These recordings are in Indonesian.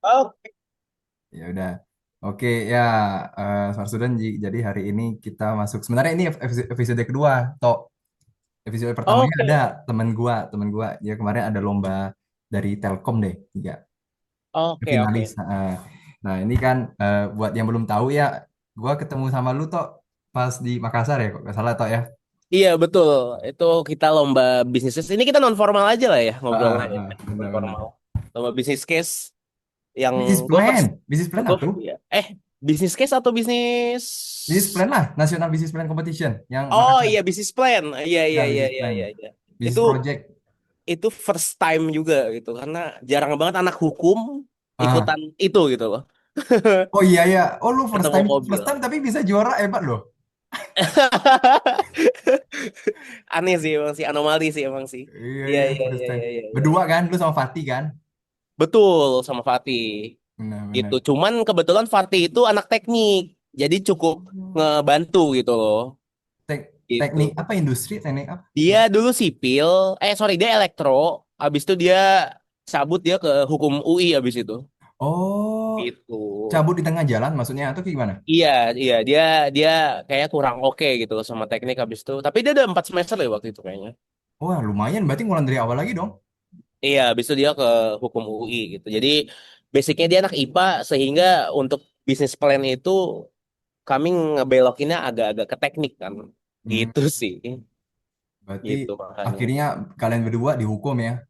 Oke. Ya udah. Oke ya, Sarsudan. Jadi hari ini kita masuk. Sebenarnya ini episode kedua, Tok. Episode pertamanya Oke. ada temen gua. Dia kemarin ada lomba dari Telkom deh, tiga Oke, finalis. oke. Nah, ini kan buat yang belum tahu ya, gua ketemu sama lu Tok pas di Makassar ya, kok nggak salah Tok ya. Iya, betul. Itu kita lomba bisnis case. Ini kita non formal aja lah ya ngobrolnya ya. Non Benar-benar. formal. Lomba bisnis case yang gue first Bisnis plan gue tuh, ya. Bisnis case atau bisnis. bisnis plan lah, National Business Plan Competition yang Oh Makassar. iya, bisnis plan. Iya, iya, Ya, iya, bisnis iya, plan, iya, iya. bisnis Itu project. itu first time juga gitu karena jarang banget anak hukum Ah, ikutan itu gitu loh. oh iya ya, oh lu Ketemu first mobil. time tapi bisa juara hebat loh. Aneh sih emang sih, anomali sih emang sih. Iya Iya, iya iya, first iya, time. iya, iya, iya. Berdua kan, lu sama Fatih kan? Betul sama Fatih gitu. Benar-benar. Cuman kebetulan Fatih itu anak teknik, jadi cukup ngebantu gitu loh. Teknik Gitu. apa industri? Teknik apa? Dia dulu sipil, sorry dia elektro. Habis itu dia cabut dia ke hukum UI habis itu. Oh, Gitu. cabut di tengah jalan maksudnya atau gimana? Iya, iya dia dia kayak kurang oke gitu sama teknik habis itu. Tapi dia ada 4 semester ya waktu itu kayaknya. Oh, lumayan berarti ngulang dari awal lagi dong. Iya, habis itu dia ke hukum UI gitu. Jadi basicnya dia anak IPA sehingga untuk bisnis plan itu kami ngebelokinnya agak-agak ke teknik kan. Hmm, Gitu sih. berarti Gitu makanya. akhirnya kalian berdua dihukum ya?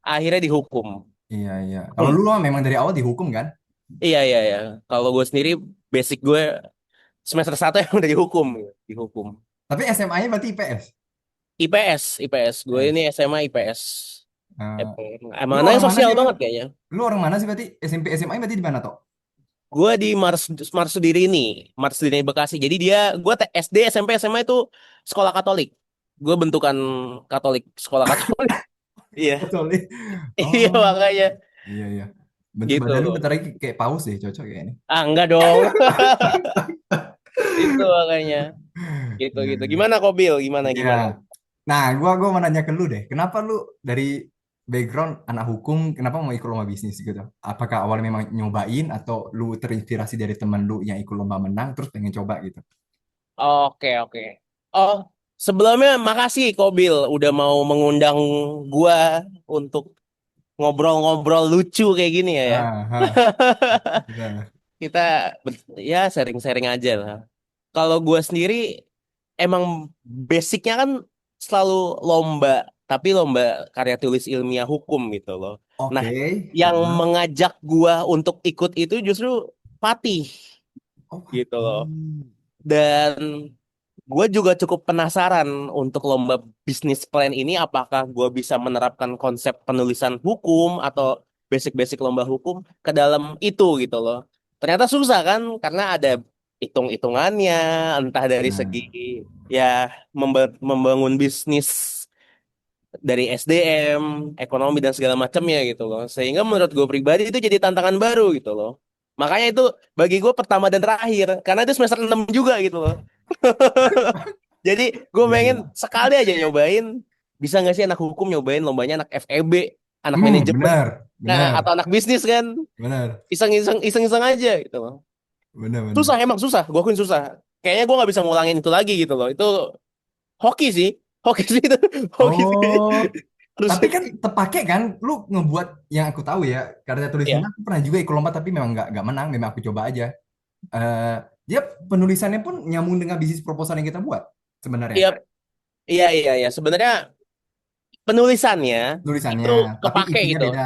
Akhirnya dihukum. Iya iya. Kalau Hmm. lu mah memang dari awal dihukum kan? Iya, iya, iya. Kalau gue sendiri basic gue semester 1 yang udah dihukum. Dihukum. Tapi SMA-nya berarti IPS. IPS, IPS. Gue ini IPS. SMA IPS. Eh, Emang lu anaknya orang mana sosial sih emang? banget kayaknya. Lu orang mana sih berarti? SMP SMA berarti di mana toh? Gue di Marsudiri ini, Marsudiri Bekasi. Jadi dia, gue SD, SMP, SMA itu sekolah Katolik. Gue bentukan Katolik, sekolah Katolik. Iya, Betul. iya Oh, makanya iya iya. Bentuk gitu badan lu loh. bentar lagi kayak paus deh, cocok kayak ini. Ah, enggak dong. Itu makanya. Gitu Iya gitu. iya. Gimana kok Bill? Gimana Iya. gimana? Nah, gua mau nanya ke lu deh. Kenapa lu dari background anak hukum, kenapa mau ikut lomba bisnis gitu? Apakah awalnya memang nyobain atau lu terinspirasi dari temen lu yang ikut lomba menang terus pengen coba gitu? Oke, oke. Oh, sebelumnya makasih kok Bill udah mau mengundang gua untuk ngobrol-ngobrol lucu kayak gini ya. Ah, ah, benar. Kita ya sharing-sharing aja lah. Kalau gue sendiri emang basicnya kan selalu lomba, tapi lomba karya tulis ilmiah hukum gitu loh. Nah, Oke. yang Ah. mengajak gua untuk ikut itu justru Fatih Oh, gitu loh. hati. Dan gue juga cukup penasaran untuk lomba bisnis plan ini apakah gue bisa menerapkan konsep penulisan hukum atau basic-basic lomba hukum ke dalam itu gitu loh. Ternyata susah kan karena ada hitung-hitungannya entah dari segi Nah, ya membangun bisnis dari SDM, ekonomi dan segala macamnya gitu loh. Sehingga menurut gue pribadi itu jadi tantangan baru gitu loh. Makanya itu bagi gue pertama dan terakhir karena itu semester 6 juga gitu loh. Jadi gue iya pengen iya. sekali aja nyobain, bisa nggak sih anak hukum nyobain lombanya anak FEB, anak manajemen, Benar, nah benar, atau anak bisnis kan, benar, iseng-iseng iseng-iseng aja gitu loh. benar, benar. Susah emang susah, gue akuin susah. Kayaknya gue nggak bisa ngulangin itu lagi gitu loh. Itu hoki sih, hoki sih itu, hoki sih. Oh, Harus, tapi kan terpakai kan, lu ngebuat yang aku tahu ya, karya tulis ini ya, aku pernah juga ikut lomba tapi memang nggak menang, memang aku coba aja. Eh, Dia penulisannya pun nyambung dengan bisnis proposal yang kita buat sebenarnya. iya, iya, iya, iya. Sebenarnya penulisannya itu Tulisannya, tapi kepake isinya gitu, beda.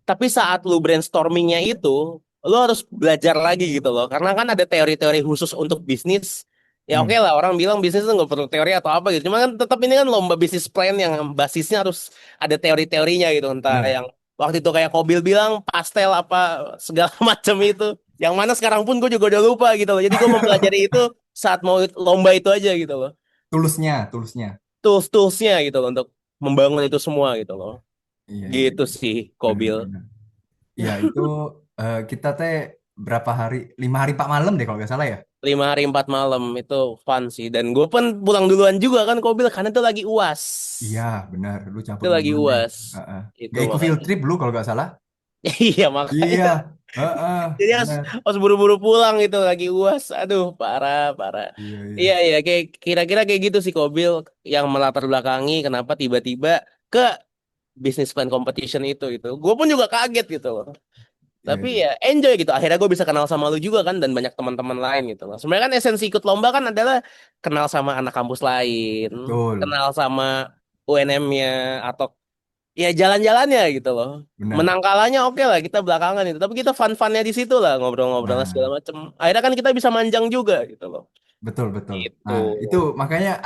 tapi saat lu brainstormingnya itu, lu harus belajar lagi gitu loh, karena kan ada teori-teori khusus untuk bisnis. Ya oke Hmm. lah, orang bilang bisnis itu nggak perlu teori atau apa gitu. Cuma kan tetap ini kan lomba bisnis plan yang basisnya harus ada teori-teorinya gitu. Entah Benar. yang waktu itu kayak Kobil bilang pastel apa segala macam itu. Yang mana sekarang pun gue juga udah lupa gitu loh. Jadi gue mempelajari itu saat mau lomba itu aja gitu loh. Tulusnya. Tools-toolsnya gitu loh untuk membangun itu semua gitu loh. Iya, iya, Gitu iya. sih, Kobil. Benar-benar. Iya, itu kita teh berapa hari? 5 hari 4 malam deh kalau nggak salah ya. 5 hari 4 malam itu fun sih. Dan gue pun pulang duluan juga kan, Kobil, karena itu lagi UAS. Iya, benar. Lu Itu campur lagi duluan deh. UAS. Heeh. Itu Nggak ikut field makanya. trip lu kalau nggak salah. Iya makanya. Iya, heeh, Jadi harus benar. harus buru-buru pulang gitu lagi UAS. Aduh, parah, parah. Iya, iya. Iya, iya, kayak kira-kira kayak gitu sih Kobil yang melatar belakangi kenapa tiba-tiba ke business plan competition itu gitu. Gue pun juga kaget gitu loh. Iya, Tapi iya. ya enjoy gitu. Akhirnya gue bisa kenal sama lu juga kan dan banyak teman-teman lain gitu loh. Sebenarnya kan esensi ikut lomba kan adalah kenal sama anak kampus lain, Betul, kenal sama UNM-nya atau ya jalan-jalannya gitu loh. benar. Menang kalahnya oke lah kita belakangan itu. Tapi kita fun-funnya di situ lah ngobrol-ngobrol segala Nah, macem. Akhirnya kan kita bisa manjang juga gitu loh. betul, betul. Gitu. Nah, itu makanya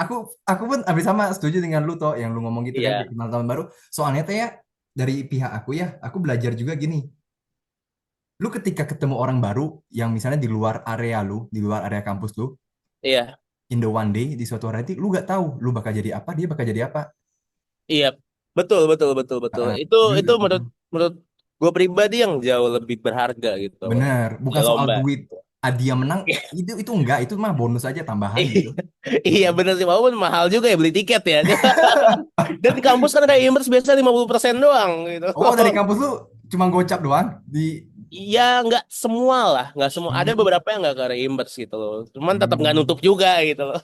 aku pun habis sama setuju dengan lu toh yang lu ngomong gitu kan kayak Iya, kenal tahun baru. Soalnya teh ya dari pihak aku ya, aku belajar juga gini. Lu ketika ketemu orang baru yang misalnya di luar area lu, di luar area kampus lu, iya, in the one day di suatu hari nanti lu gak tahu lu bakal jadi apa, dia bakal jadi apa. iya. Betul, betul, betul, betul. Heeh. Itu menurut menurut gue pribadi yang jauh lebih berharga gitu loh Bener, di bukan soal lomba. duit hadiah menang itu enggak, itu mah bonus aja tambahan Iya, gitu. iya bener sih, walaupun mahal juga ya beli tiket ya. Dan di kampus kan ada imbers biasa 50% doang gitu. Oh, dari kampus lu cuma gocap doang di Iya, nggak semua lah, nggak semua. Ada hmm, beberapa yang nggak ke reimburse gitu loh. Cuman tetap nggak hmm. nutup juga gitu loh.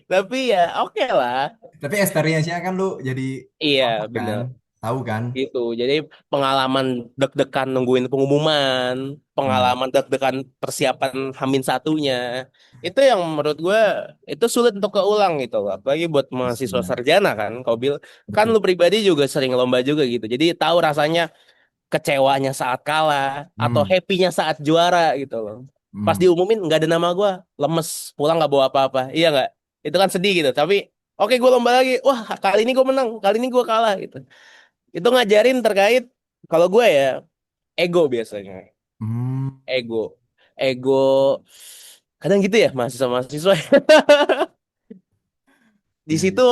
Tapi ya oke lah. Tapi experience-nya kan lu jadi Iya, dapat kan, bener. tahu kan. Gitu. Jadi pengalaman deg-degan nungguin pengumuman, Nah, pengalaman deg-degan persiapan Hamin satunya, itu yang menurut gue itu sulit untuk keulang gitu loh. Apalagi buat mahasiswa benar, sarjana kan, kau bil kan betul. lu pribadi juga sering lomba juga gitu. Jadi tahu rasanya kecewanya saat kalah atau Hmm, happy-nya saat juara gitu loh. Pas hmm, diumumin nggak ada nama gue, lemes, pulang nggak bawa apa-apa. Iya nggak? Itu kan sedih gitu. Tapi oke gue lomba lagi. Wah kali ini gue menang, kali ini gue kalah gitu. Itu ngajarin terkait kalau gue ya ego biasanya. hmm. Ego. Ego kadang gitu ya mahasiswa-mahasiswa. Di Iya, iya. situ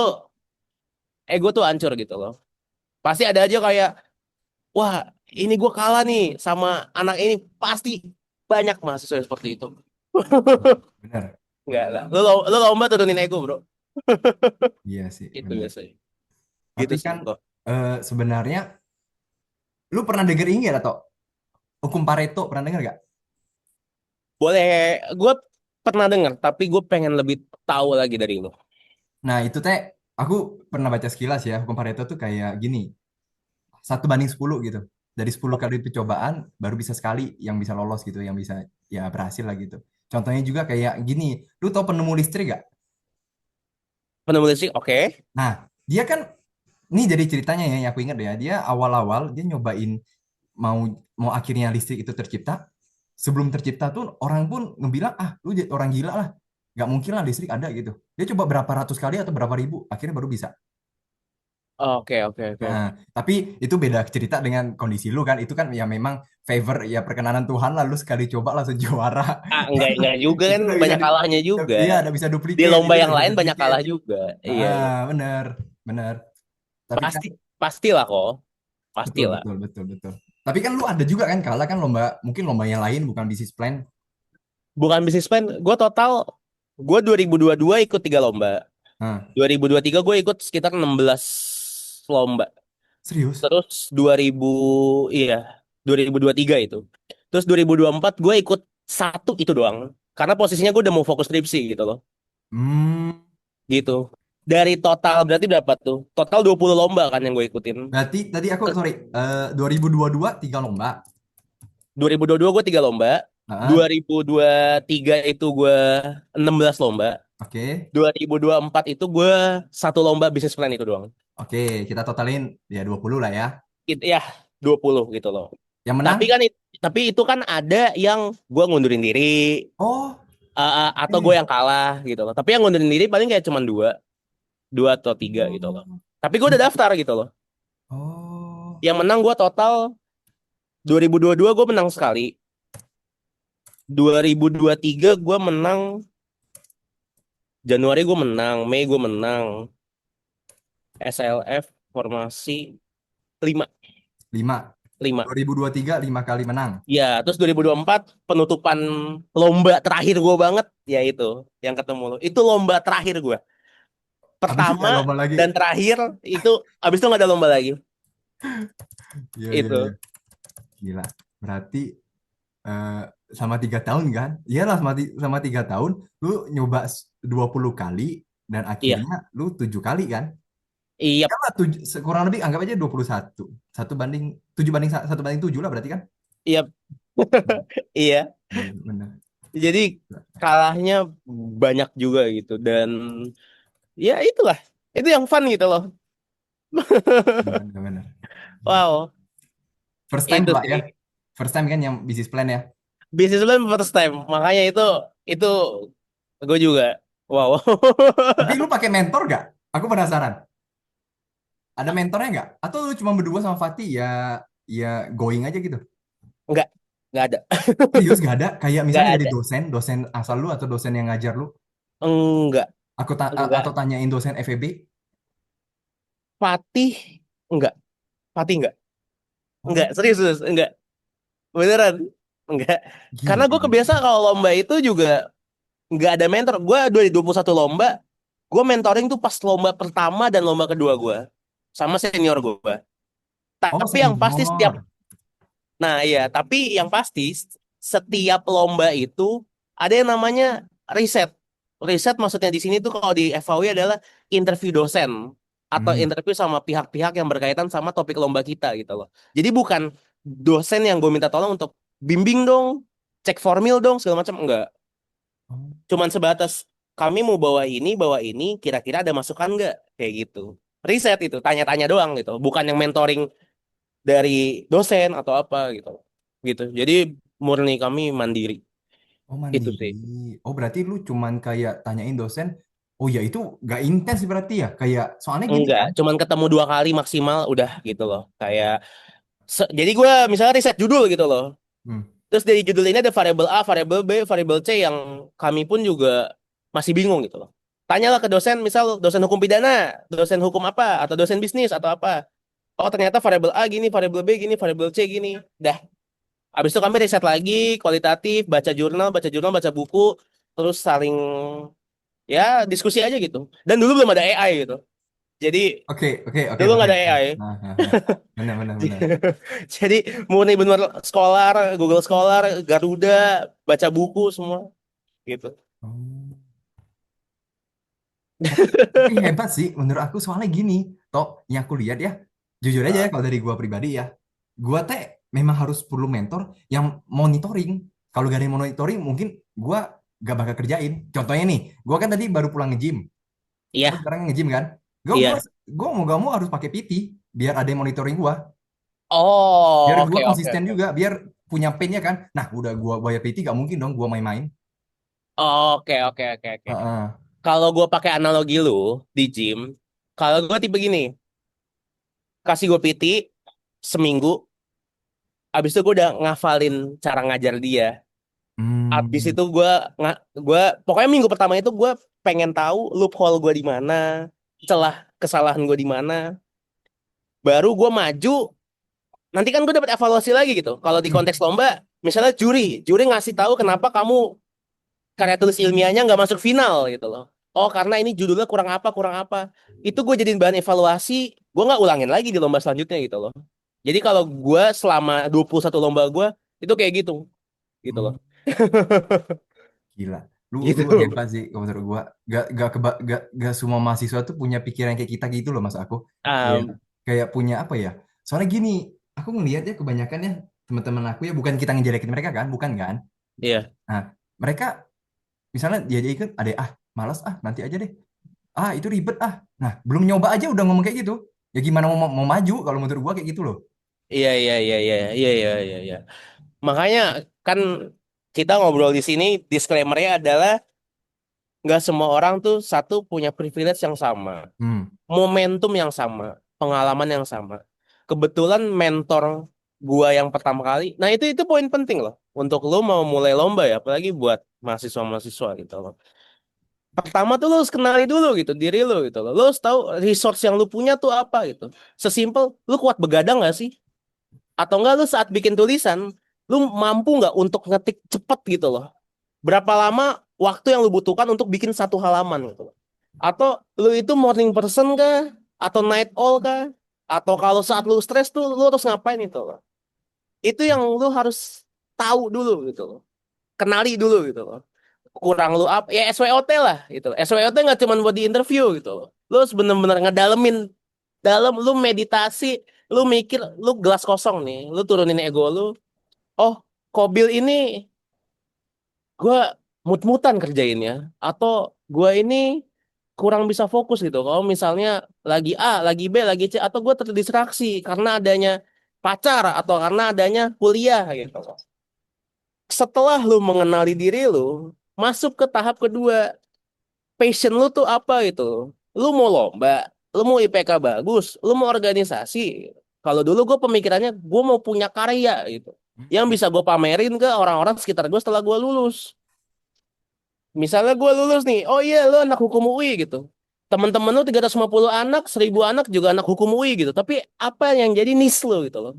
ego tuh hancur gitu loh. Pasti ada aja kayak wah, ini gue kalah nih sama anak ini pasti banyak mahasiswa yang seperti itu. Benar. Enggak lah. Lu lomba turunin ego, Bro. Iya sih, Itu benar. biasanya. Gitu Tapi sih kan kok. sebenarnya lu pernah denger ini nggak atau hukum Pareto pernah denger gak? Boleh, gue pernah dengar, tapi gue pengen lebih tahu lagi dari lu. Nah, itu teh aku pernah baca sekilas ya, hukum Pareto tuh kayak gini, 1 banding 10 gitu. Dari 10 kali percobaan baru bisa sekali yang bisa lolos gitu, yang bisa ya berhasil lah gitu. Contohnya juga kayak gini, lu tau penemu listrik gak? Penulis sih, oke. Nah, dia kan, ini jadi ceritanya ya, yang aku ingat ya, dia awal-awal dia nyobain mau mau akhirnya listrik itu tercipta. Sebelum tercipta tuh orang pun ngebilang, ah lu orang gila lah, nggak mungkin lah listrik ada gitu. Dia coba berapa ratus kali atau berapa ribu, akhirnya baru bisa. Oke, oke, oke. Nah, tapi itu beda cerita dengan kondisi lu kan. Itu kan ya memang favor ya perkenanan Tuhan lah. Lu sekali coba langsung juara. Ah, enggak juga Itu kan udah bisa banyak kalahnya juga. iya udah bisa Di duplicate. lomba Itu yang udah bisa lain banyak duplicate. kalah juga. Iya, iya. Ah, bener, bener. Tapi kan Pasti, pastilah kok. betul, Pastilah. betul, betul, betul. Tapi kan lu ada juga kan kalah kan lomba, mungkin lomba yang lain bukan bisnis plan. Bukan bisnis plan, gue 2022 ikut 3 lomba. Nah, 2023 gue ikut sekitar 16 lomba. serius? Terus 2000 iya 2023 itu. Terus 2024 gue ikut satu itu doang. Karena posisinya gue udah mau fokus skripsi gitu loh. Hmm, Gitu. Dari total berarti berapa tuh? Total 20 lomba kan yang gue ikutin. berarti tadi aku sorry, 2022 3 lomba. 2022 gue 3 lomba. Nah, 2023 itu gue 16 lomba. oke. 2024 itu gue satu lomba bisnis plan itu doang. Oke, kita totalin ya 20 lah ya. Ya 20 gitu loh. Yang menang? Tapi kan tapi itu kan ada yang gue ngundurin diri Oh, atau gue oke. yang kalah gitu loh. Tapi yang ngundurin diri paling kayak cuma dua, dua atau tiga gitu loh. Oh, Tapi gue udah daftar gitu loh. oh, Yang menang gue total 2022 gue menang sekali. 2023 gue menang, Januari gue menang, Mei gue menang, SLF formasi 5 5. 5. 2023 5 kali menang. Ya, terus 2024 penutupan lomba terakhir gue banget, ya itu yang ketemu lo. Itu lomba terakhir gue. Habis itu Pertama nggak lomba lagi. dan terakhir itu abis itu nggak ada lomba lagi. Iya, iya, Itu. iya. Gila. Berarti eh, sama 3 tahun kan? Iyalah sama 3 tahun lu nyoba 20 kali dan Iya, akhirnya lu 7 kali kan? iya, Ya lah, kurang lebih anggap aja 21. 1 banding 7 lah berarti kan? iya, Hmm, iya. iya benar. Jadi kalahnya banyak juga gitu dan ya itulah. Itu yang fun gitu loh. Benar, benar. Wow, First time itu Pak ya. sih. First time kan yang bisnis plan ya. Bisnis plan first time. Makanya itu gue juga. Wow. Tapi lu pakai mentor gak? Aku penasaran. Ada mentornya nggak? Atau lu cuma berdua sama Fatih ya ya going aja gitu? Enggak, enggak ada. Serius gak ada? Kayak Enggak misalnya dari ada. dosen asal lu atau dosen yang ngajar lu? Enggak, Atau enggak. tanyain dosen FEB? Fatih enggak. Fatih enggak. Oh, Enggak, serius, serius. Enggak. Beneran. Enggak. Karena gila. gue kebiasa kalau lomba itu juga enggak ada mentor. Gue 2021 lomba, gue mentoring tuh pas lomba pertama dan lomba kedua gue. Sama senior gue. Oh, Tapi yang pasti setiap senior. Nah, iya, tapi yang pasti setiap lomba itu ada yang namanya riset. Riset maksudnya di sini tuh kalau di FAW adalah interview dosen atau Hmm. interview sama pihak-pihak yang berkaitan sama topik lomba kita gitu loh. Jadi bukan dosen yang gue minta tolong untuk bimbing dong, cek formil dong, segala macam enggak. Oh, Cuman sebatas kami mau bawa ini, kira-kira ada masukan nggak? Kayak gitu. Riset itu, tanya-tanya doang gitu. Bukan yang mentoring dari dosen atau apa gitu. Gitu. Jadi murni kami mandiri. oh, Itu mandiri. sih. Oh, berarti lu cuman kayak tanyain dosen. Oh ya itu gak intens berarti ya. Kayak soalnya gini Enggak, kan. cuman ketemu 2 kali maksimal udah gitu loh. Kayak jadi gue misalnya riset judul gitu loh. Hmm. Terus dari judul ini ada variabel A, variabel B, variabel C yang kami pun juga masih bingung gitu loh. Tanyalah ke dosen, misal dosen hukum pidana, dosen hukum apa, atau dosen bisnis atau apa. Oh ternyata variabel A gini, variabel B gini, variabel C gini. Dah. Habis itu kami riset lagi, kualitatif, baca jurnal, baca buku, terus saling ya diskusi aja gitu. Dan dulu belum ada AI gitu. Jadi Oke, oke, oke, dulu nggak oke. ada AI. Nah, nah, nah. Benar, benar, benar. Jadi murni bener Scholar, Google Scholar, Garuda, baca buku semua gitu. Oh. Tapi hebat sih menurut aku soalnya gini, toh yang aku lihat ya, jujur aja ya Ah, kalau dari gua pribadi ya, gua teh memang harus perlu mentor yang monitoring. Kalau gak ada yang monitoring, mungkin gua gak bakal kerjain. Contohnya nih, gua kan tadi baru pulang nge-gym, gua iya, sekarang nge-gym kan, gua gua iya. gua mau gak mau harus pakai PT biar ada yang monitoring gua, biar Oh, gua oke, oke, konsisten oke. juga, biar punya pain-nya kan. Nah, udah gua bayar PT gak mungkin dong gua main-main. Oke, oke, oke, oke. Heeh. Kalau gue pakai analogi lu di gym, kalau gue tipe gini, kasih gue PT seminggu, abis itu gue udah ngafalin cara ngajar dia. Abis Hmm. itu gue pokoknya minggu pertama itu gue pengen tahu loophole gue di mana, celah kesalahan gue di mana. Baru gue maju, nanti kan gue dapat evaluasi lagi gitu. Kalau di Hmm. konteks lomba, misalnya juri ngasih tahu kenapa kamu karya tulis ilmiahnya nggak masuk final gitu loh. Oh karena ini judulnya kurang apa. Itu gue jadiin bahan evaluasi, gue nggak ulangin lagi di lomba selanjutnya gitu loh. Jadi kalau gue selama 21 lomba gue, itu kayak gitu, gitu loh. Hmm. Gila, lu Gitu. hebat sih kalau menurut gua. Gak semua mahasiswa tuh punya pikiran kayak kita gitu loh mas aku. Kayak Um, kayak punya apa ya? Soalnya gini, aku ngelihat ya kebanyakan ya teman-teman aku ya bukan kita ngejelekin mereka kan, bukan kan? iya, Nah, mereka misalnya dia ikut ada malas nanti aja deh. Itu ribet Nah, belum nyoba aja udah ngomong kayak gitu. Ya gimana mau maju kalau menurut gua kayak gitu loh. iya, iya, iya, iya, iya, iya, iya, iya. Makanya kan kita ngobrol di sini, disclaimer-nya adalah nggak semua orang tuh satu punya privilege yang sama. Hmm. Momentum yang sama, pengalaman yang sama. Kebetulan mentor gua yang pertama kali, nah itu poin penting loh untuk lu mau mulai lomba ya, apalagi buat mahasiswa-mahasiswa gitu loh. Pertama tuh lu harus kenali dulu gitu diri lu gitu loh. Lu harus tahu resource yang lu punya tuh apa gitu. Sesimpel lu kuat begadang nggak sih? Atau enggak lu saat bikin tulisan, lu mampu nggak untuk ngetik cepet gitu loh. Berapa lama waktu yang lu butuhkan untuk bikin 1 halaman gitu loh. Atau lu itu morning person kah? Atau night owl kah? Atau kalau saat lu stres tuh lu harus ngapain itu loh. Itu yang lu harus tahu dulu gitu loh. Kenali dulu gitu loh. Kurang lu apa ya SWOT lah gitu. SWOT nggak cuma buat di interview gitu loh. Lu harus bener-bener ngedalemin dalam lu meditasi, lu mikir lu gelas kosong nih, lu turunin ego lu. Oh, Kobil ini gue mut-mutan kerjainnya atau gue ini kurang bisa fokus gitu. Kalau misalnya lagi A, lagi B, lagi C atau gue terdistraksi karena adanya pacar atau karena adanya kuliah gitu. Setelah lu mengenali diri lu, masuk ke tahap kedua. Passion lu tuh apa itu? Lu mau lomba, lu mau IPK bagus, lu mau organisasi. Kalau dulu gue pemikirannya gue mau punya karya gitu. Yang bisa gue pamerin ke orang-orang sekitar gue setelah gue lulus. Misalnya gue lulus nih, oh iya lu anak hukum UI gitu. Temen-temen lu 350 anak, 1000 anak juga anak hukum UI gitu. Tapi apa yang jadi niche lu gitu loh.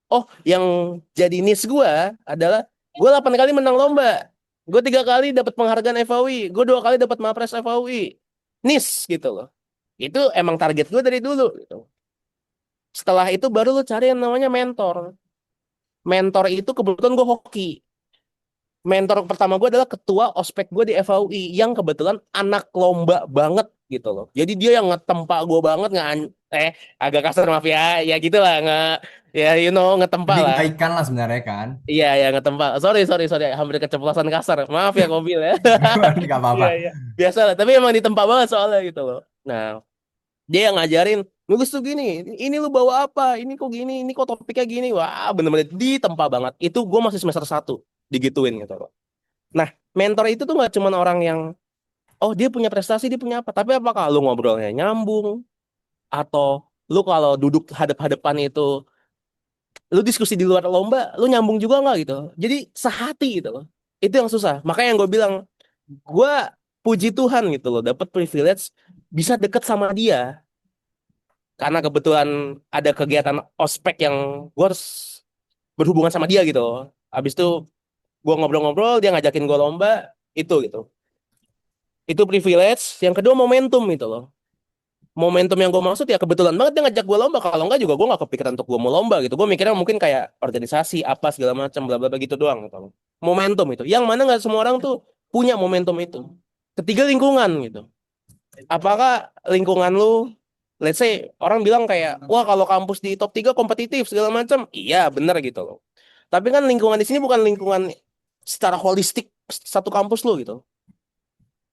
Oh, yang jadi niche gue adalah gue 8 kali menang lomba. Gue 3 kali dapat penghargaan FAUI. Gue 2 kali dapat Mapres FAUI. Niche gitu loh. Itu emang target gue dari dulu gitu. Setelah itu baru lu cari yang namanya mentor. Mentor itu kebetulan gue hoki. Mentor pertama gue adalah ketua ospek gue di FAUI yang kebetulan anak lomba banget gitu loh. Jadi dia yang ngetempa gue banget agak kasar maaf ya, ya gitulah nggak ya ngetempa Demi lah. kebaikan lah sebenarnya kan. Iya ya ngetempa. Sorry sorry sorry hampir keceplosan kasar. Maaf ya Kobil ya. Nggak apa-apa. Iya iya. Biasa lah. Tapi emang ditempa banget soalnya gitu loh. Nah dia yang ngajarin nulis tuh gini, ini lu bawa apa? Ini kok gini, ini kok topiknya gini. Wah, bener-bener ditempa banget. Itu gue masih semester 1 digituin gitu loh. Nah, mentor itu tuh nggak cuman orang yang oh dia punya prestasi, dia punya apa, tapi apakah lu ngobrolnya nyambung atau lu kalau duduk hadap-hadapan itu lu diskusi di luar lomba, lu nyambung juga nggak gitu. Jadi sehati gitu loh. Itu yang susah. Makanya yang gue bilang, gue puji Tuhan gitu loh, dapat privilege bisa deket sama dia karena kebetulan ada kegiatan ospek yang gue harus berhubungan sama dia gitu. Habis itu gue ngobrol-ngobrol, dia ngajakin gue lomba, itu gitu. Itu privilege. Yang kedua momentum gitu loh. Momentum yang gue maksud ya kebetulan banget dia ngajak gue lomba. Kalau enggak juga gue nggak kepikiran untuk gue mau lomba gitu. Gue mikirnya mungkin kayak organisasi apa segala macam bla bla bla gitu doang gitu. Momentum itu. Yang mana nggak semua orang tuh punya momentum itu. Ketiga lingkungan gitu. Apakah lingkungan lu let's say orang bilang kayak wah kalau kampus di top 3 kompetitif segala macam. Iya, bener gitu loh. Tapi kan lingkungan di sini bukan lingkungan secara holistik satu kampus lu gitu.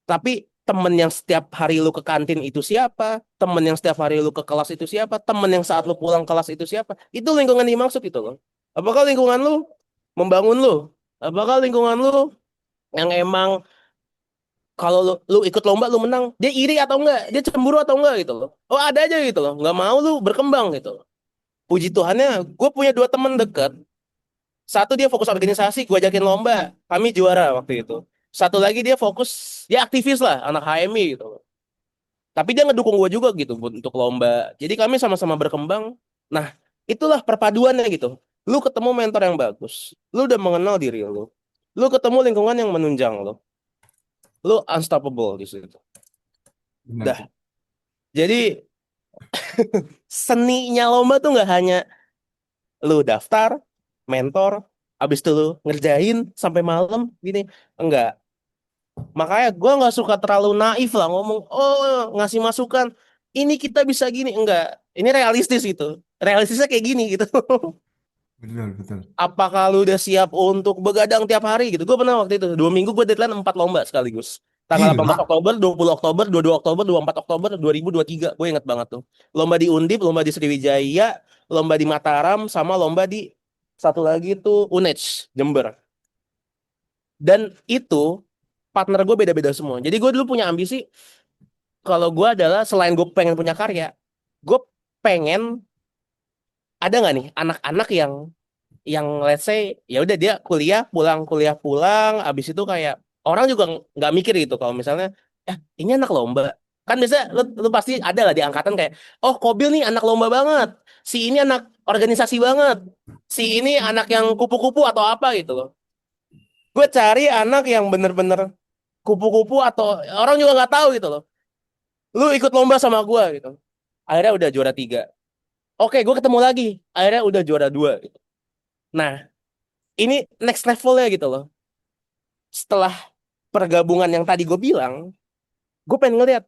Tapi temen yang setiap hari lu ke kantin itu siapa? Temen yang setiap hari lu ke kelas itu siapa? Temen yang saat lu pulang kelas itu siapa? Itu lingkungan yang dimaksud itu loh. Apakah lingkungan lu membangun lu? Apakah lingkungan lu yang emang kalau lu ikut lomba lu menang, dia iri atau enggak? Dia cemburu atau enggak gitu loh. Oh ada aja gitu loh. Nggak mau lu berkembang gitu loh. Puji Tuhannya, gue punya 2 teman dekat. Satu dia fokus organisasi, gue ajakin lomba. Kami juara waktu itu. Satu lagi dia fokus, dia aktivis lah, anak HMI gitu loh. Tapi dia ngedukung gue juga gitu untuk lomba. Jadi kami sama-sama berkembang. Nah, itulah perpaduannya gitu. Lu ketemu mentor yang bagus. Lu udah mengenal diri lu. Lu ketemu lingkungan yang menunjang lu. Lu unstoppable di situ. Benar. Dah. Jadi seninya lomba tuh nggak hanya lu daftar, mentor, abis itu lu ngerjain sampai malam gini. Enggak. Makanya gue nggak suka terlalu naif lah ngomong, oh ngasih masukan, ini kita bisa gini. Enggak, ini realistis gitu. Realistisnya kayak gini gitu. Betul, betul. Apakah lu udah siap untuk begadang tiap hari gitu? Gue pernah waktu itu, 2 minggu gue deadline 4 lomba sekaligus. Tanggal 18 Gila. Oktober, 20 Oktober, 22 Oktober, 24 Oktober, 2023. Gue inget banget tuh. Lomba di Undip, lomba di Sriwijaya, lomba di Mataram, sama lomba di satu lagi tuh UNED, Jember. Dan itu partner gue beda-beda semua. Jadi gue dulu punya ambisi kalau gue adalah selain gue pengen punya karya, gue pengen ada nggak nih anak-anak yang let's say ya udah dia kuliah pulang, abis itu kayak orang juga nggak mikir gitu kalau misalnya ini anak lomba kan biasanya lu pasti ada lah di angkatan kayak oh Kobil nih anak lomba banget, si ini anak organisasi banget, si ini anak yang kupu-kupu atau apa gitu loh. Gue cari anak yang bener-bener kupu-kupu atau orang juga nggak tahu gitu loh. Lu ikut lomba sama gue gitu. Akhirnya udah juara 3. Oke, gue ketemu lagi. Akhirnya udah juara 2 gitu. Nah, ini next levelnya gitu loh. Setelah pergabungan yang tadi gue bilang, gue pengen ngeliat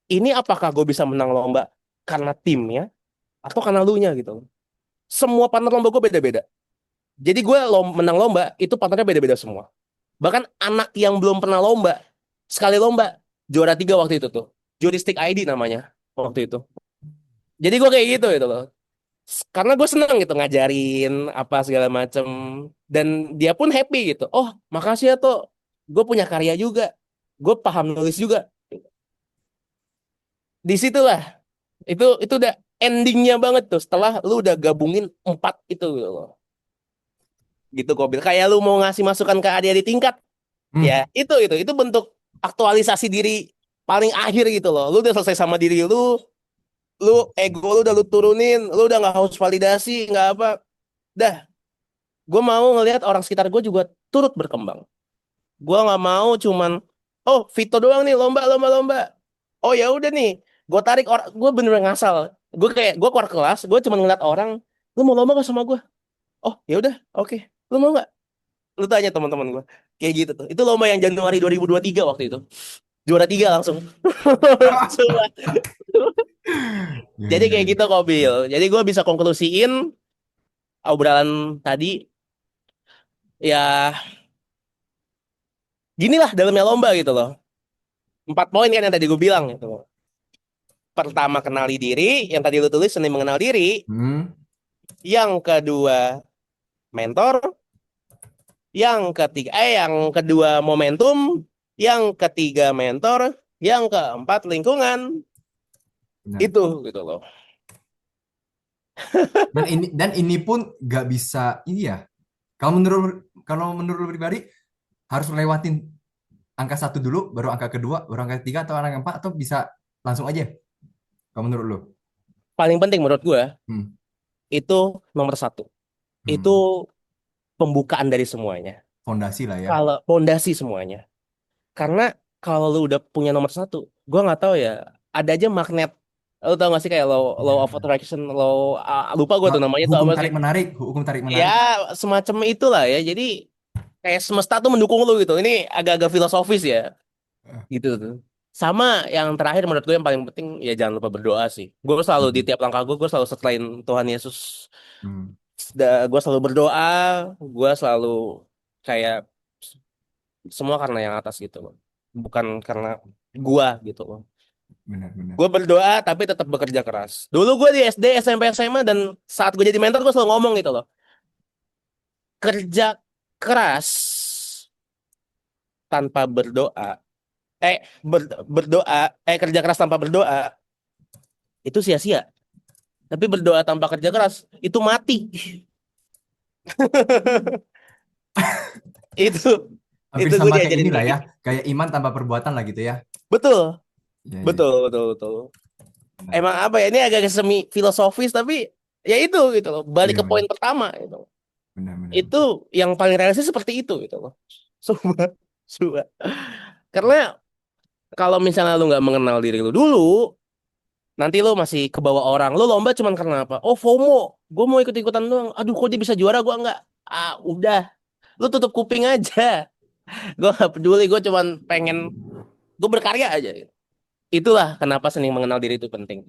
ini apakah gue bisa menang lomba karena timnya atau karena lunya gitu loh. Semua partner lomba gue beda-beda. Jadi gue menang lomba itu partnernya beda-beda semua. Bahkan anak yang belum pernah lomba, sekali lomba, juara tiga waktu itu tuh. Juristik ID namanya waktu itu. Jadi gue kayak gitu loh. Karena gue seneng gitu ngajarin apa segala macem. Dan dia pun happy gitu. Oh, makasih ya tuh. Gue punya karya juga. Gue paham nulis juga. Disitulah. Itu udah endingnya banget tuh. Setelah lu udah gabungin empat itu gitu loh. Gitu Kobil. Kayak lu mau ngasih masukan ke adik di tingkat. Ya, Hmm. itu bentuk aktualisasi diri paling akhir gitu loh. Lu udah selesai sama diri lu ego lu udah lu turunin, lu udah nggak haus validasi, nggak apa. Dah, gue mau ngelihat orang sekitar gue juga turut berkembang. Gue nggak mau cuman, oh Vito doang nih lomba lomba lomba. Oh ya udah nih, gue tarik orang, gue bener-bener ngasal. Gue keluar kelas, gue cuma ngeliat orang, lu mau lomba gak sama gue? Oh ya udah, oke. Lu mau nggak? Lu tanya teman-teman gue, kayak gitu tuh. Itu lomba yang Januari 2023 waktu itu. Juara tiga langsung. Sumpah. Ya, Jadi ya, kayak ya. gitu kok Bill. Jadi gue bisa konklusiin obrolan tadi ya ginilah dalamnya lomba gitu loh. 4 poin kan yang tadi gue bilang gitu. Pertama kenali diri, yang tadi lu tulis seni mengenal diri. Hmm, Yang kedua mentor, yang kedua momentum, yang ketiga mentor, yang keempat lingkungan. benar. Itu gitu loh. Dan ini pun nggak bisa ini ya. Kalau menurut lu pribadi harus lewatin angka satu dulu, baru angka kedua, baru angka ketiga atau angka keempat atau bisa langsung aja? Kalau menurut lu? Paling penting menurut gue Hmm, itu nomor satu. Itu hmm. pembukaan dari semuanya. Fondasi lah ya. Kalau pondasi semuanya. Karena kalau lu udah punya nomor satu, gua nggak tahu ya. Ada aja magnet. Lu tau gak sih kayak law of Ya. attraction, lupa gua tuh namanya tuh Hukum apa sih? tarik menarik, hukum tarik Ya menarik. semacam itulah ya. Jadi kayak semesta tuh mendukung lu gitu. Ini agak-agak filosofis ya, gitu tuh. Sama yang terakhir menurut gue yang paling penting ya jangan lupa berdoa sih. Gue selalu di Hmm, tiap langkah gue selalu setelin Tuhan Yesus. hmm, Gue selalu berdoa, gue selalu kayak semua karena yang atas gitu loh. Bukan karena gua gitu loh. benar-benar. Gue berdoa tapi tetap bekerja keras. Dulu gue di SD, SMP, SMA dan saat gue jadi mentor gue selalu ngomong gitu loh. Kerja keras tanpa berdoa, berdoa, kerja keras tanpa berdoa itu sia-sia. Tapi berdoa tanpa kerja keras itu mati. itu Hampir itu gue sama kayak diajarin inilah kayak ya, gitu. kayak iman tanpa perbuatan lah gitu ya. Betul, Iya, iya, betul, betul, betul. benar. Emang apa ya ini agak semi filosofis tapi ya itu gitu loh. Balik Iya, ke benar, poin pertama gitu. benar, benar. Itu yang paling realistis seperti itu gitu loh. Coba, coba. Karena kalau misalnya lu nggak mengenal diri lu dulu, nanti lu masih ke bawah orang. Lu lomba cuman karena apa? Oh FOMO, gue mau ikut-ikutan doang. Aduh, kok dia bisa juara, gue nggak. Ah, udah. Lu tutup kuping aja. Gue nggak peduli. Gue cuman pengen, gue berkarya aja. Itulah kenapa seni mengenal diri itu penting.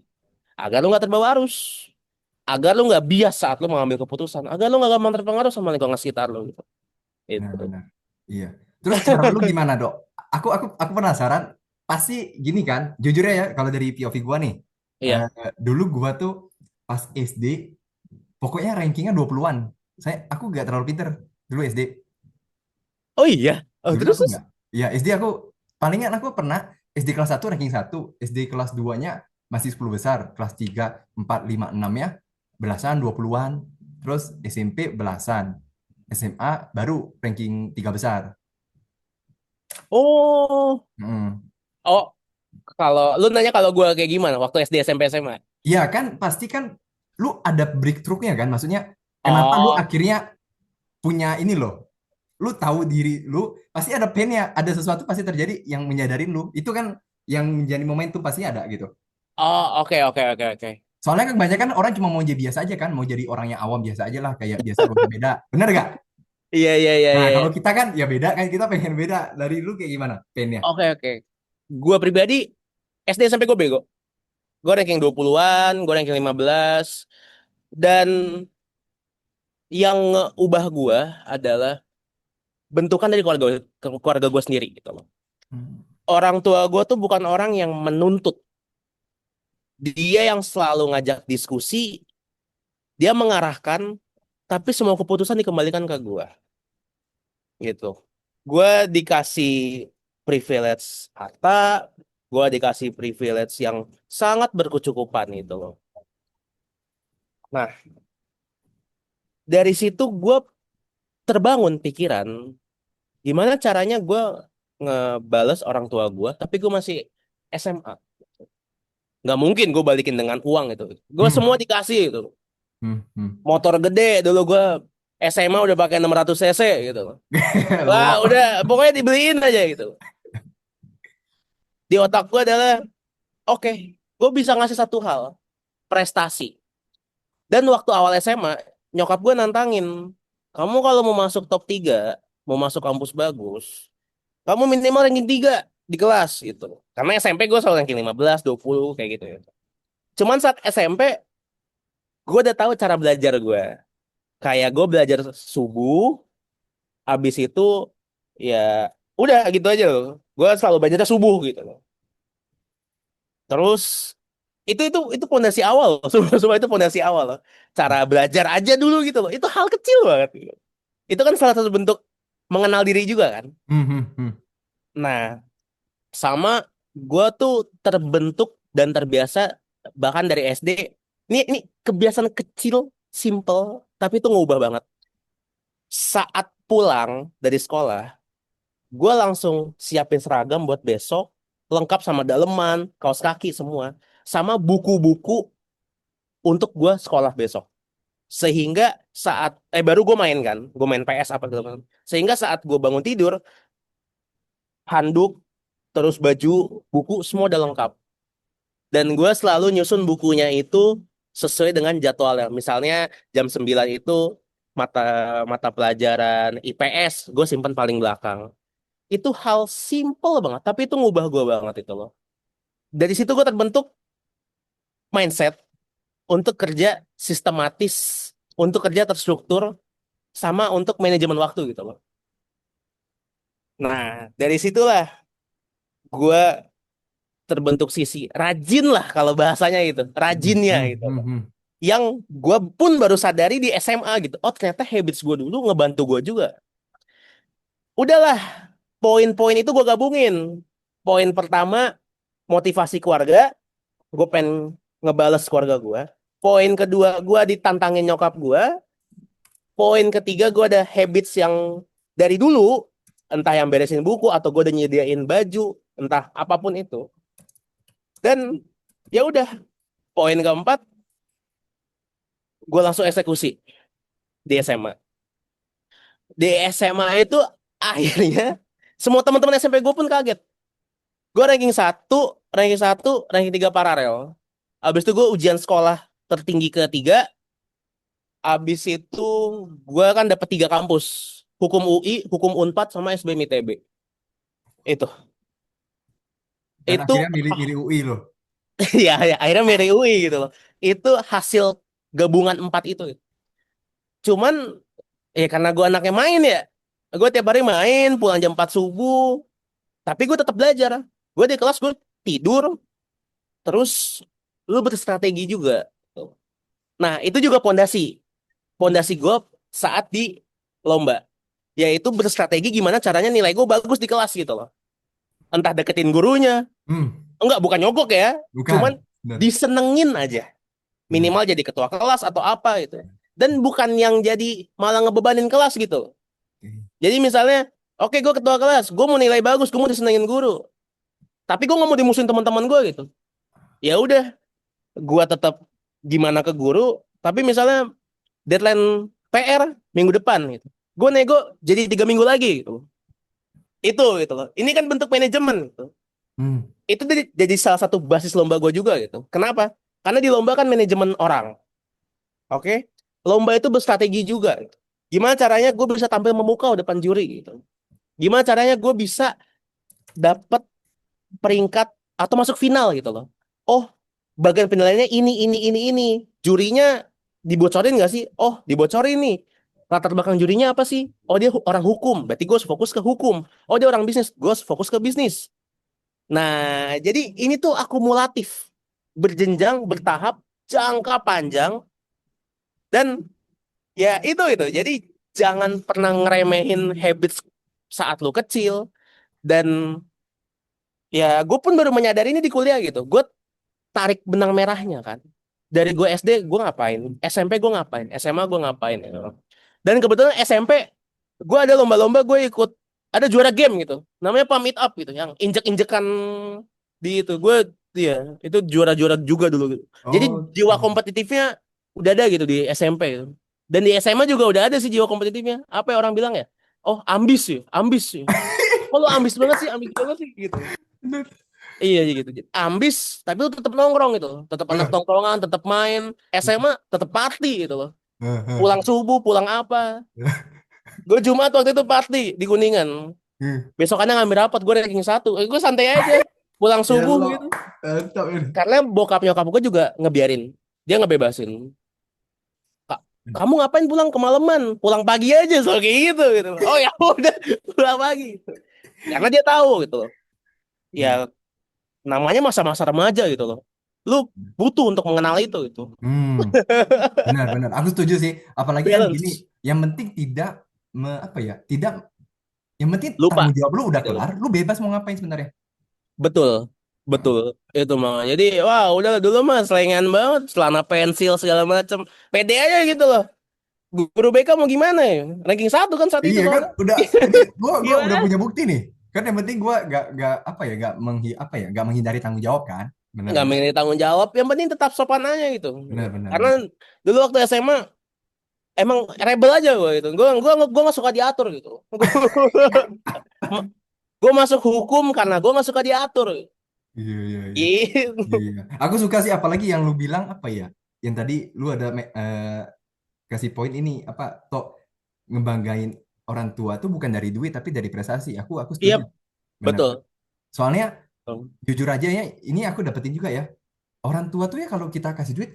Agar lu nggak terbawa arus. Agar lu nggak bias saat lu mengambil keputusan. Agar lu nggak gampang terpengaruh sama lingkungan sekitar lu. Gitu. Benar, Itu. benar. Iya. Terus cara lu gimana, Dok? Aku penasaran. Pasti gini kan, jujur ya kalau dari POV gua nih. eh, Iya. dulu gua tuh pas SD pokoknya rankingnya 20-an. Aku gak terlalu pinter dulu SD. Oh iya. Oh Dulu terus aku terus. nggak. Ya SD aku palingan aku pernah SD kelas satu ranking satu, SD kelas 2-nya masih 10 besar, kelas 3 4 5 6 ya belasan 20-an. Terus SMP belasan. SMA baru ranking 3 besar. Oh. Mm. Oh, kalau lu nanya kalau gue kayak gimana waktu SD SMP SMA? Iya kan pasti kan lu ada breakthrough-nya kan, maksudnya kenapa lu Oh, akhirnya punya ini loh, lu tahu diri lu, pasti ada pain-nya, ada sesuatu pasti terjadi yang menyadarin lu itu kan, yang menjadi momentum pasti ada gitu. oh, oke, oke, oke, oke. Soalnya kan kebanyakan orang cuma mau jadi biasa aja kan, mau jadi orang yang awam biasa aja lah, kayak biasa gak usah beda. Bener gak? Iya, iya, iya, Nah, iya. kalau kita kan ya beda kan, kita pengen beda. Dari lu kayak gimana pengennya? Oke, oke. Gua pribadi SD sampai gue bego. Gue ranking 20-an, gue ranking 15. Dan yang ngeubah gue adalah bentukan dari keluarga gue sendiri gitu loh. Hmm. Orang tua gue tuh bukan orang yang menuntut. Dia yang selalu ngajak diskusi, dia mengarahkan, tapi semua keputusan dikembalikan ke gue gitu. Gue dikasih privilege harta, gue dikasih privilege yang sangat berkecukupan gitu loh. Nah, dari situ gue terbangun pikiran, gimana caranya gue ngebales orang tua gue, tapi gue masih SMA. Nggak mungkin gue balikin dengan uang itu. Gue semua Hmm. dikasih gitu. Hmm. Hmm. Motor gede dulu gue SMA udah pakai 600 cc gitu. Wah, Wow. udah pokoknya dibeliin aja gitu. Di otak gue adalah oke, gue bisa ngasih satu hal, prestasi. Dan waktu awal SMA, nyokap gue nantangin, kamu kalau mau masuk top 3, mau masuk kampus bagus, kamu minimal ranking 3 di kelas gitu. Karena SMP gue selalu ranking 15, 20 kayak gitu ya. Cuman saat SMP, gue udah tahu cara belajar gue. Kayak gue belajar subuh, habis itu ya udah gitu aja loh. Gue selalu belajar subuh gitu loh. Terus itu pondasi awal loh. Semua itu pondasi awal loh. Cara belajar aja dulu gitu loh. Itu hal kecil banget gitu. Itu kan salah satu bentuk mengenal diri juga kan. Hmm. Hmm. Hmm. Nah, sama gue tuh terbentuk dan terbiasa bahkan dari SD. Ini kebiasaan kecil, simple, tapi itu ngubah banget. Saat pulang dari sekolah, gue langsung siapin seragam buat besok, lengkap sama daleman, kaos kaki semua, sama buku-buku untuk gue sekolah besok. Sehingga saat baru gue main kan, gue main PS apa gitu. Sehingga saat gue bangun tidur, handuk, terus baju, buku semua udah lengkap. Dan gue selalu nyusun bukunya itu sesuai dengan jadwalnya. Misalnya jam 9 itu mata mata pelajaran IPS, gue simpan paling belakang. Itu hal simple banget, tapi itu ngubah gue banget itu loh. Dari situ gue terbentuk mindset untuk kerja sistematis, untuk kerja terstruktur, sama untuk manajemen waktu gitu loh. Nah, dari situlah gue terbentuk sisi rajin lah kalau bahasanya itu, Hmm. rajinnya Hmm. gitu Hmm. loh. Hmm. Yang gue pun baru sadari di SMA gitu. Oh, ternyata habits gue dulu ngebantu gue juga. Udahlah, poin-poin itu gue gabungin. Poin pertama, motivasi keluarga. Gue pengen ngebales keluarga gue. Poin kedua, gue ditantangin nyokap gue. Poin ketiga, gue ada habits yang dari dulu, entah yang beresin buku atau gue udah nyediain baju, entah apapun itu. Dan ya udah, poin keempat, gue langsung eksekusi di SMA. Di SMA itu akhirnya semua teman-teman SMP gue pun kaget. Gue ranking satu, ranking 3 paralel. Habis itu gue ujian sekolah tertinggi ketiga. Habis itu gue kan dapet 3 kampus. Hukum UI, Hukum Unpad, sama SBM ITB. Itu. Dan Itu, akhirnya milih-milih UI loh. ya akhirnya milih UI gitu loh. Itu hasil gabungan 4 itu. Cuman, ya karena gue anaknya main ya. Gue tiap hari main, pulang jam 4 subuh. Tapi gue tetap belajar. Gue di kelas gue tidur, terus lu berstrategi juga. Nah, itu juga pondasi. Pondasi gue saat di lomba. Yaitu berstrategi gimana caranya nilai gue bagus di kelas gitu loh. Entah deketin gurunya. Hmm. Enggak, bukan nyogok ya. Bukan. Cuman Bener. disenengin aja. Hmm. Minimal jadi ketua kelas atau apa gitu. Dan bukan yang jadi malah ngebebanin kelas gitu. Oke. Jadi misalnya, oke gue ketua kelas, gue mau nilai bagus, gue mau disenengin guru. Tapi gue nggak mau dimusuhin teman-teman gue gitu. Ya udah, gua tetap gimana ke guru, tapi misalnya deadline PR minggu depan gitu. Gue nego jadi 3 minggu lagi gitu. Itu gitu loh. Ini kan bentuk manajemen gitu. Hmm. Itu jadi salah satu basis lomba gue juga gitu. Kenapa? Karena di lomba kan manajemen orang. Oke? Lomba itu berstrategi juga. Gimana caranya gue bisa tampil memukau depan juri gitu. Gimana caranya gue bisa dapat peringkat atau masuk final gitu loh. Oh, bagian penilaiannya ini. Jurinya dibocorin nggak sih? Oh, dibocorin nih. Latar belakang jurinya apa sih? Oh, dia orang hukum. Berarti gue harus fokus ke hukum. Oh, dia orang bisnis. Gue harus fokus ke bisnis. Nah, jadi ini tuh akumulatif. Berjenjang, bertahap, jangka panjang. Dan ya itu. Jadi jangan pernah ngeremehin habits saat lu kecil. Dan ya gue pun baru menyadari ini di kuliah gitu. Gue tarik benang merahnya kan. Dari gue SD gue ngapain, SMP gue ngapain, SMA gue ngapain gitu. Dan kebetulan SMP gue ada lomba-lomba gue ikut ada juara game gitu. Namanya Pump It Up gitu yang injek-injekan di itu. Gue ya itu juara-juara juga dulu gitu. Jadi Oh, jiwa kompetitifnya udah ada gitu di SMP gitu. Dan di SMA juga udah ada sih jiwa kompetitifnya. Apa ya orang bilang ya? Oh, ambis sih, ambis sih. Oh, lu ambis banget sih gitu. bener. Iya gitu. Ambis, tapi lu tetap nongkrong gitu loh. Tetap anak Eh, tongkrongan, tetap main. SMA tetap party gitu loh. Pulang eh. subuh, pulang apa. Gue Jumat waktu itu party di Kuningan. Besokannya ngambil rapat, gue ranking satu. Gue santai aja. Pulang Ya subuh lo, gitu. mantap ini. Karena bokap nyokap gue juga ngebiarin. Dia ngebebasin. Kak, kamu ngapain pulang kemalaman? Pulang pagi aja, soal kayak gitu. Oh ya udah, pulang pagi. Karena dia tahu gitu loh. Ya namanya masa-masa remaja gitu loh. Lu butuh untuk mengenal itu gitu. Hmm, benar-benar. Aku setuju sih. Apalagi kan gini, Balance. yang penting tidak apa ya, tidak. Yang penting Lupa. tanggung jawab lu udah Betul. kelar, lu bebas mau ngapain sebenarnya. Betul. Heeh. Betul. Itu mah. Jadi, wah, udah dulu mah selengan banget, celana pensil segala macam. Pede aja gitu loh. Guru BK mau gimana ya? Ranking satu kan saat itu Iya kan, soalnya. udah ini gua udah Gimana? punya bukti nih. Kan yang penting gua gak apa ya, gak menghindari tanggung jawab kan. Bener Nggak kan? mengenai tanggung jawab. Yang penting tetap sopan aja gitu. Benar benar Karena benar. dulu waktu SMA emang rebel aja gue gitu. Gue nggak suka diatur gitu. Gue masuk hukum karena gue nggak suka diatur. Iya iya iya. Gitu. Iya. Aku suka sih apalagi yang lu bilang apa ya? Yang tadi lu ada kasih poin ini apa tok ngebanggain orang tua tuh bukan dari duit tapi dari prestasi. Aku Iya, setuju. Benar. betul. Soalnya jujur aja ya, ini aku dapetin juga ya. Orang tua tuh ya kalau kita kasih duit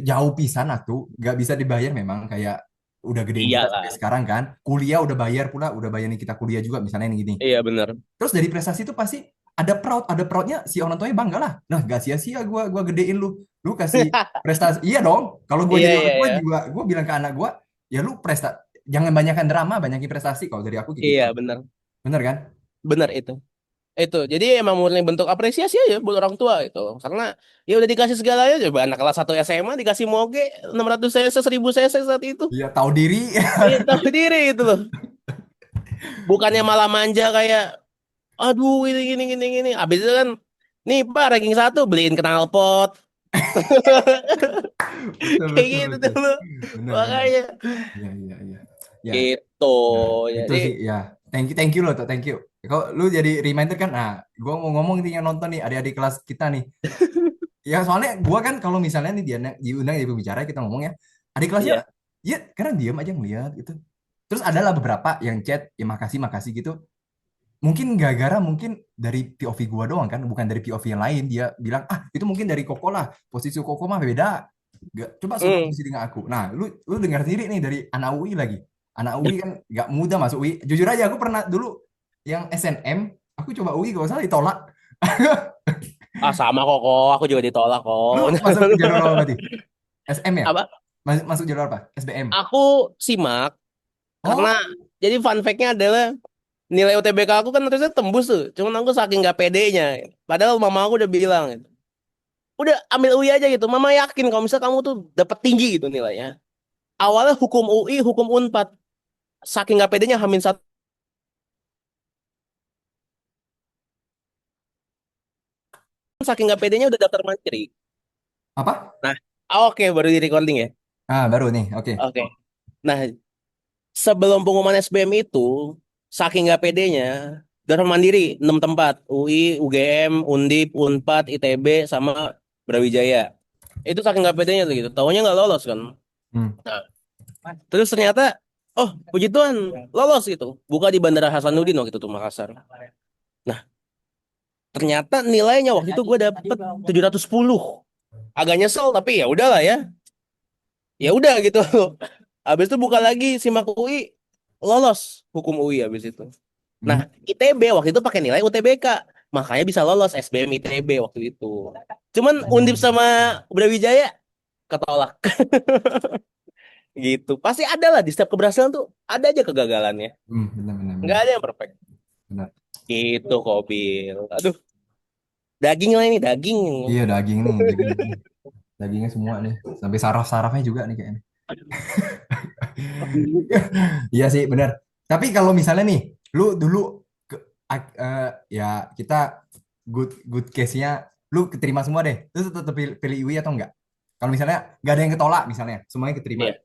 jauh pisan tuh, nggak bisa dibayar memang kayak udah gedein kita sampai Iyalah. sekarang kan. Kuliah udah bayar pula, udah bayarin kita kuliah juga misalnya ini gini. Iya benar. Terus dari prestasi itu pasti ada proudnya si orang tuanya bangga lah. Nah, gak sia-sia gua gedein lu. Lu kasih prestasi. Iya dong. Kalau gua Iya jadi iya orang tua iya. juga gua bilang ke anak gua, ya lu jangan banyakkan drama, banyakin prestasi kalau dari aku kayak gitu. Iya benar. Bener kan? Benar itu. Itu. Jadi emang murni bentuk apresiasi aja buat orang tua itu. Karena ya udah dikasih segalanya coba anak kelas 1 SMA dikasih moge 600 cc 1000 cc saat itu. Iya, tahu diri. Iya tahu diri itu loh. Bukannya malah manja kayak aduh ini. Habis itu kan nih Pak ranking satu beliin knalpot. Betul Kayak betul gitu betul. dulu. Benar benar. Makanya Iya iya iya. Ya, gitu. ya, itu Jadi sih ya. Thank you loh, tuh, thank you. Kalau lu jadi reminder kan, nah, gua mau ngomong nih yang nonton nih, adik-adik kelas kita nih. Ya soalnya gua kan kalau misalnya nih dia diundang jadi pembicara kita ngomong ya, adik kelasnya, ya ya karena diam aja ngeliat gitu. Terus adalah beberapa yang chat, ya makasih makasih gitu. Mungkin gara-gara mungkin dari POV gua doang kan, bukan dari POV yang lain. Dia bilang ah itu mungkin dari Koko lah, posisi Koko mah beda. Gak, coba hmm. posisi dengan aku. Nah, lu dengar sendiri nih dari anak UI lagi. Anak UI kan gak mudah masuk UI. Jujur aja aku pernah dulu yang SNM, aku coba UI gak usah ditolak. Ah sama kok, aku juga ditolak Lu kok. masuk jalur apa berarti? SM ya? Apa? Masuk jalur apa? SBM. Aku simak karena Oh, jadi fun fact-nya adalah nilai UTBK aku kan terusnya tembus tuh. Cuman aku saking gak pedenya. Padahal mama aku udah bilang gitu. Udah ambil UI aja gitu. Mama yakin kalau misalnya kamu tuh dapat tinggi gitu nilainya. Awalnya hukum UI, hukum Unpad. Saking gak pedenya Hamin satu. Saking gak pedenya udah daftar mandiri. apa? Nah, oke baru di recording ya. Ah, baru nih. Oke. Oke. Nah, sebelum pengumuman SBM itu, saking gak pedenya, daftar mandiri 6 tempat. UI, UGM, Undip, Unpad, ITB, sama Brawijaya. Itu saking nggak pedenya tuh gitu. Taunya nggak lolos kan. Hmm. Nah, terus ternyata, oh puji Tuhan lolos gitu. Buka di Bandara Hasanuddin waktu itu tuh Makassar. Nah, ternyata nilainya waktu itu gue dapet 710. Agak nyesel tapi ya udahlah ya. Ya udah gitu. Habis itu buka lagi SIMAK UI, lolos hukum UI habis itu. Nah, Hmm. ITB waktu itu pakai nilai UTBK. Makanya bisa lolos SBM ITB waktu itu. Cuman Undip Oh. sama Brawijaya ketolak gitu. Pasti ada lah di setiap keberhasilan tuh ada aja kegagalannya. Benar, benar, Nggak benar. ada yang perfect. Benar. Gitu kok, Bil. Aduh, daging lah ini, daging. Iya, daging nih, dagingnya semua nih, sampai saraf-sarafnya juga nih kayaknya. Iya sih, benar. Tapi kalau misalnya nih, lu dulu ke, ya kita good good case-nya, lu keterima semua deh. Terus tetap pilih, pilih UI atau enggak? Kalau misalnya nggak ada yang ketolak, misalnya semuanya keterima. Iya.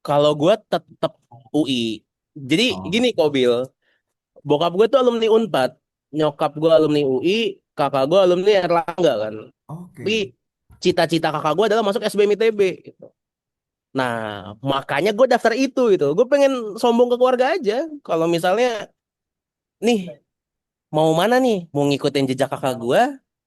Kalau gue tetap UI. Jadi Oh, gini kok, Bil. Bokap gue tuh alumni Unpad, nyokap gue alumni UI, kakak gue alumni Erlangga kan. Tapi oke. cita-cita kakak gue adalah masuk SBM ITB gitu. Nah, makanya gue daftar itu gitu. Gue pengen sombong ke keluarga aja. Kalau misalnya nih mau mana nih? Mau ngikutin jejak kakak gue,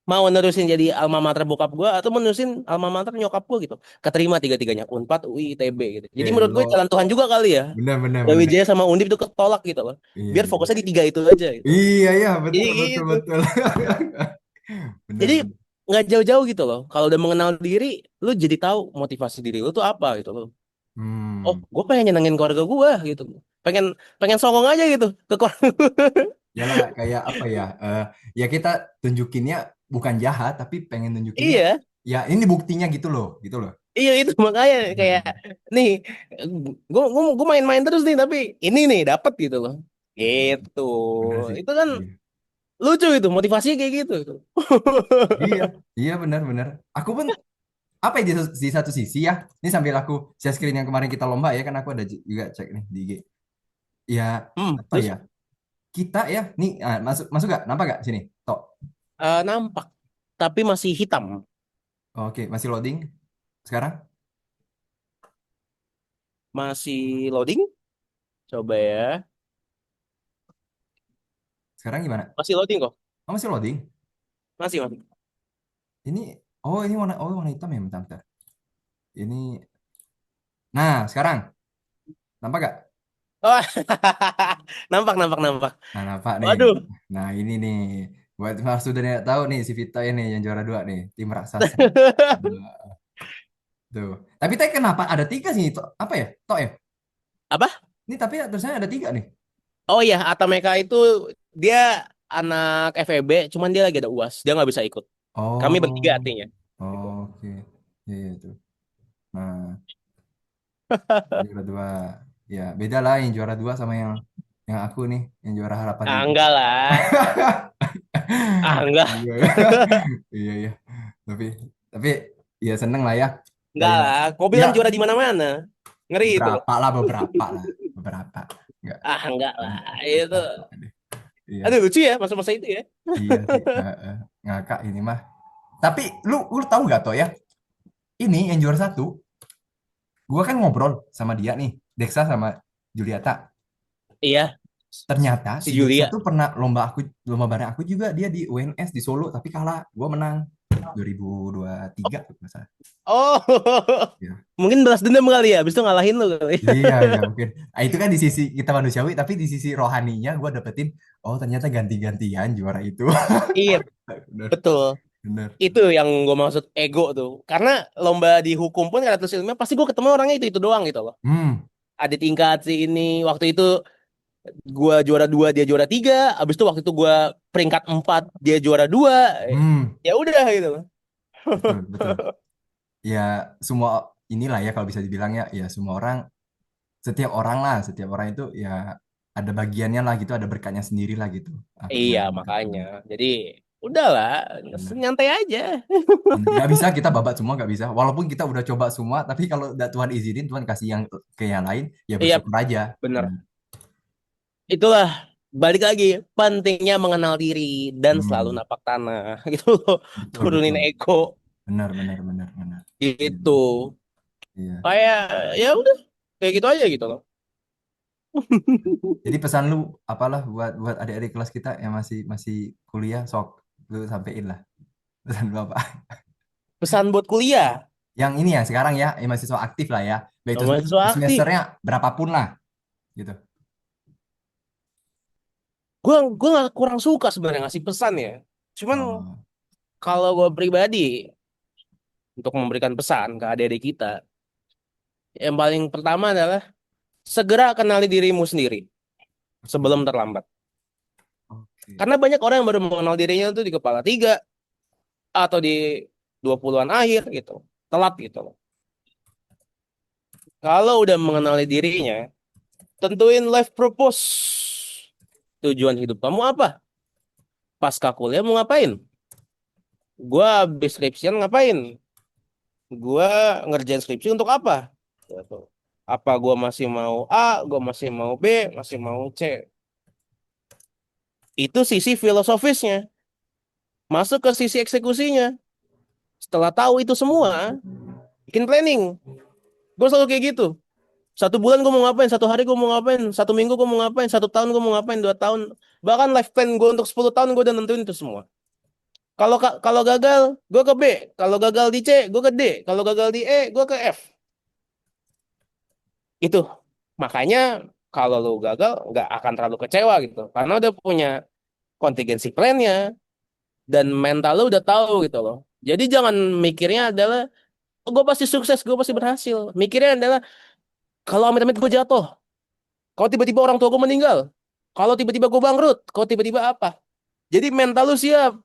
mau nerusin jadi alma mater bokap gue, atau menerusin alma mater nyokap gue gitu. Keterima tiga-tiganya, Unpad, UI, ITB gitu. Jadi Oke, menurut gue lo jalan Tuhan juga kali ya. benar, benar, benar. Brawijaya sama Undip itu ketolak gitu loh. Iya, Biar iya. fokusnya di tiga itu aja gitu. Iya, iya, Jadi betul, betul, gitu. betul. Benar, Jadi benar. nggak jauh-jauh gitu loh. Kalau udah mengenal diri, lu jadi tahu motivasi diri lu tuh apa gitu loh. Oh, Hmm. gue pengen nyenengin keluarga gue gitu. Pengen pengen songong aja gitu ke keluarga. Yalah, kayak apa ya? Ya kita tunjukinnya bukan jahat, tapi pengen tunjukinnya. Iya, Ya ini buktinya gitu loh, gitu loh. iya itu makanya kayak Hmm. nih, gue main-main terus nih tapi ini nih dapat gitu loh. Gitu. Benar sih. Itu kan Iya, lucu itu motivasinya kayak gitu. iya, iya, benar-benar. Aku pun apa ya di satu sisi ya. Ini sambil aku share screen yang kemarin kita lomba ya, kan aku ada juga cek nih di IG. Ya apa Terus ya? Kita ya, nih masuk masuk gak? Nampak gak sini? Tok. nampak tapi masih hitam. Oke, masih loading sekarang. Masih loading. Coba ya. Sekarang gimana? Masih loading kok. Oh, masih loading. Masih, masih. Ini ini warna warna hitam ya, bentar, bentar. Ini nah, sekarang nampak gak? Oh, nampak, nampak, nampak. Nah, nampak nih. Waduh. Nah, ini nih. Buat Mas sudah tahu nih si Vito ini yang juara dua nih, tim raksasa. Nah, tuh. Tapi tadi kenapa ada tiga sih? Apa ya? Tok ya? Apa? Ini tapi tulisannya ada tiga nih. Oh iya, Atameka itu dia anak FEB, cuman dia lagi ada UAS. Dia nggak bisa ikut. Kami bertiga Oh, artinya. Gitu. oke. Iya, iya tuh. Nah, juara dua. Ya, beda lah yang juara dua sama yang aku nih, yang juara harapan Ah, ibu. enggak lah. Ah, enggak. Iya, iya, iya. Tapi, tapi, ya seneng lah ya. Enggak Kayak, lah. Kau ya bilang juara di mana-mana. Ngeri itu loh. beberapa lah, beberapa. Enggak, Ah, enggak lah. Itu. beberapa deh. Iya, Aduh, lucu ya masa-masa itu ya. iya sih. Ngakak ini mah. Tapi lu tahu gak toh ya? Ini yang juara satu, gua kan ngobrol sama dia nih, Dexa sama Juliata. Iya, Ternyata si si Dexa Julia. tuh pernah lomba bareng aku juga, dia di UNS di Solo tapi kalah. Gua menang 2023 tuh nggak salah. Oh, Iya. mungkin balas dendam kali ya. Habis itu ngalahin lu kali. Iya, iya mungkin. Nah, itu kan di sisi kita manusiawi, tapi di sisi rohaninya gue dapetin, oh ternyata ganti-gantian juara itu. Iya, Bener, betul. bener. Itu yang gue maksud ego tuh. Karena lomba di hukum pun karena tulis ilmiah pasti gue ketemu orangnya itu doang gitu loh. Hmm, Ada tingkat si ini waktu itu gue juara dua dia juara tiga. Abis itu waktu itu gue peringkat empat dia juara dua. hmm, Ya udah gitu loh. betul, betul. Ya semua inilah ya kalau bisa dibilang ya, ya semua orang, setiap orang itu ya ada bagiannya lah gitu, ada berkatnya sendiri lah gitu. Apa Iya gimana makanya. berkatnya? Jadi udahlah Bener. nyantai aja. Bener. Nggak bisa kita babat semua, nggak bisa. Walaupun kita udah coba semua, tapi kalau udah Tuhan izinin, Tuhan kasih yang ke yang lain, ya Iya bersyukur aja. bener. Bener. Itulah. balik lagi pentingnya mengenal diri dan selalu Hmm, napak tanah gitu loh. betul Turunin betul. ego Benar benar benar benar. Iya gitu. iya. Kayak ya udah kayak gitu aja gitu loh. Jadi pesan lu apalah buat buat adik-adik kelas kita yang masih masih kuliah, sok lu sampein lah. Pesan lu apa? Pesan buat kuliah, Yang ini ya sekarang ya, mahasiswa aktif lah ya. Baik itu mahasiswa aktif. semesternya berapapun lah gitu. Gue gak kurang suka sebenarnya ngasih pesan ya. Cuman Oh, kalau gue pribadi untuk memberikan pesan ke adik-adik kita, yang paling pertama adalah segera kenali dirimu sendiri oke. sebelum terlambat. Oke. Karena banyak orang yang baru mengenal dirinya itu di kepala tiga atau di 20-an akhir gitu. Telat gitu loh. Kalau udah mengenali dirinya, tentuin life purpose. Tujuan hidup kamu apa? Pasca kuliah mau ngapain? Gua habis skripsian ngapain? Gua ngerjain skripsi untuk apa? Gitu. Apa gua masih mau A, gua masih mau B, masih mau C. Itu sisi filosofisnya. Masuk ke sisi eksekusinya. Setelah tahu itu semua, bikin planning. Gue selalu kayak gitu. Satu bulan gue mau ngapain, satu hari gue mau ngapain, satu minggu gue mau ngapain, satu tahun gue mau ngapain, 2 tahun. Bahkan life plan gue untuk 10 tahun gue udah nentuin itu semua. Kalau gagal, gue ke B. Kalau gagal di C, gue ke D. Kalau gagal di E, gue ke F. Itu. Makanya kalau lo gagal, nggak akan terlalu kecewa gitu. Karena udah punya contingency plan-nya. Dan mental lo udah tahu gitu loh. Jadi jangan mikirnya adalah, oh, gue pasti sukses, gue pasti berhasil. Mikirnya adalah, kalau amit-amit gue jatuh, kalau tiba-tiba orang tua gue meninggal, kalau tiba-tiba gue bangkrut, kalau tiba-tiba apa. Jadi mental lu siap.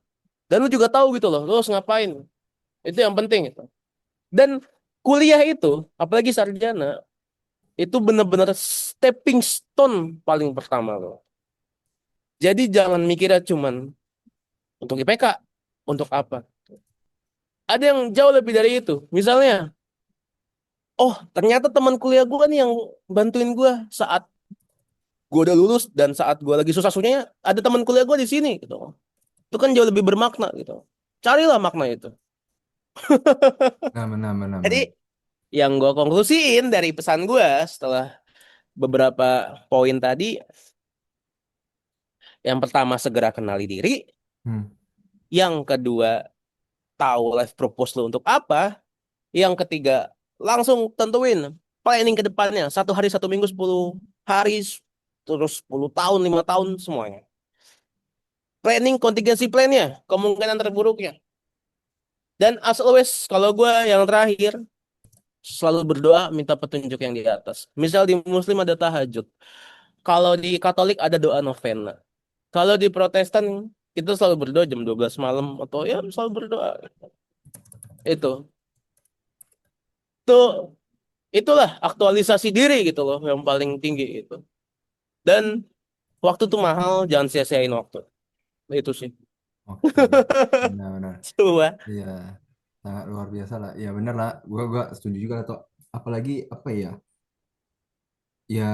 Dan lu juga tahu gitu loh, lu harus ngapain. Itu yang penting itu. Dan kuliah itu, apalagi sarjana, itu benar-benar stepping stone paling pertama loh. Jadi jangan mikirnya cuman untuk IPK, untuk apa. Ada yang jauh lebih dari itu. Misalnya, oh ternyata teman kuliah gue nih yang bantuin gue saat gue udah lulus dan saat gue lagi susah-susahnya, ada teman kuliah gue di sini gitu. Itu kan jauh lebih bermakna gitu. Carilah makna itu. Nah, benar benar Jadi benar. yang gue konklusiin dari pesan gue setelah beberapa poin tadi, yang pertama segera kenali diri, Hmm. yang kedua tahu life purpose lo untuk apa, yang ketiga langsung tentuin planning ke depannya, 1 hari, 1 minggu, 10 hari, terus 10 tahun, 5 tahun semuanya. Planning contingency plan-nya, kemungkinan terburuknya. Dan as always, kalau gue yang terakhir, selalu berdoa minta petunjuk yang di atas. Misal di Muslim ada tahajud. Kalau di Katolik ada doa novena. Kalau di Protestan itu selalu berdoa jam 12 malam atau ya selalu berdoa. Itu. Tuh itulah aktualisasi diri gitu loh yang paling tinggi itu. Dan waktu tuh mahal, jangan sia-siain waktu. Itu sih. Oke. Benar benar. Coba. Iya. Sangat luar biasa lah. Ya benar lah. Gua setuju juga lah, Tok. Apalagi apa ya? Ya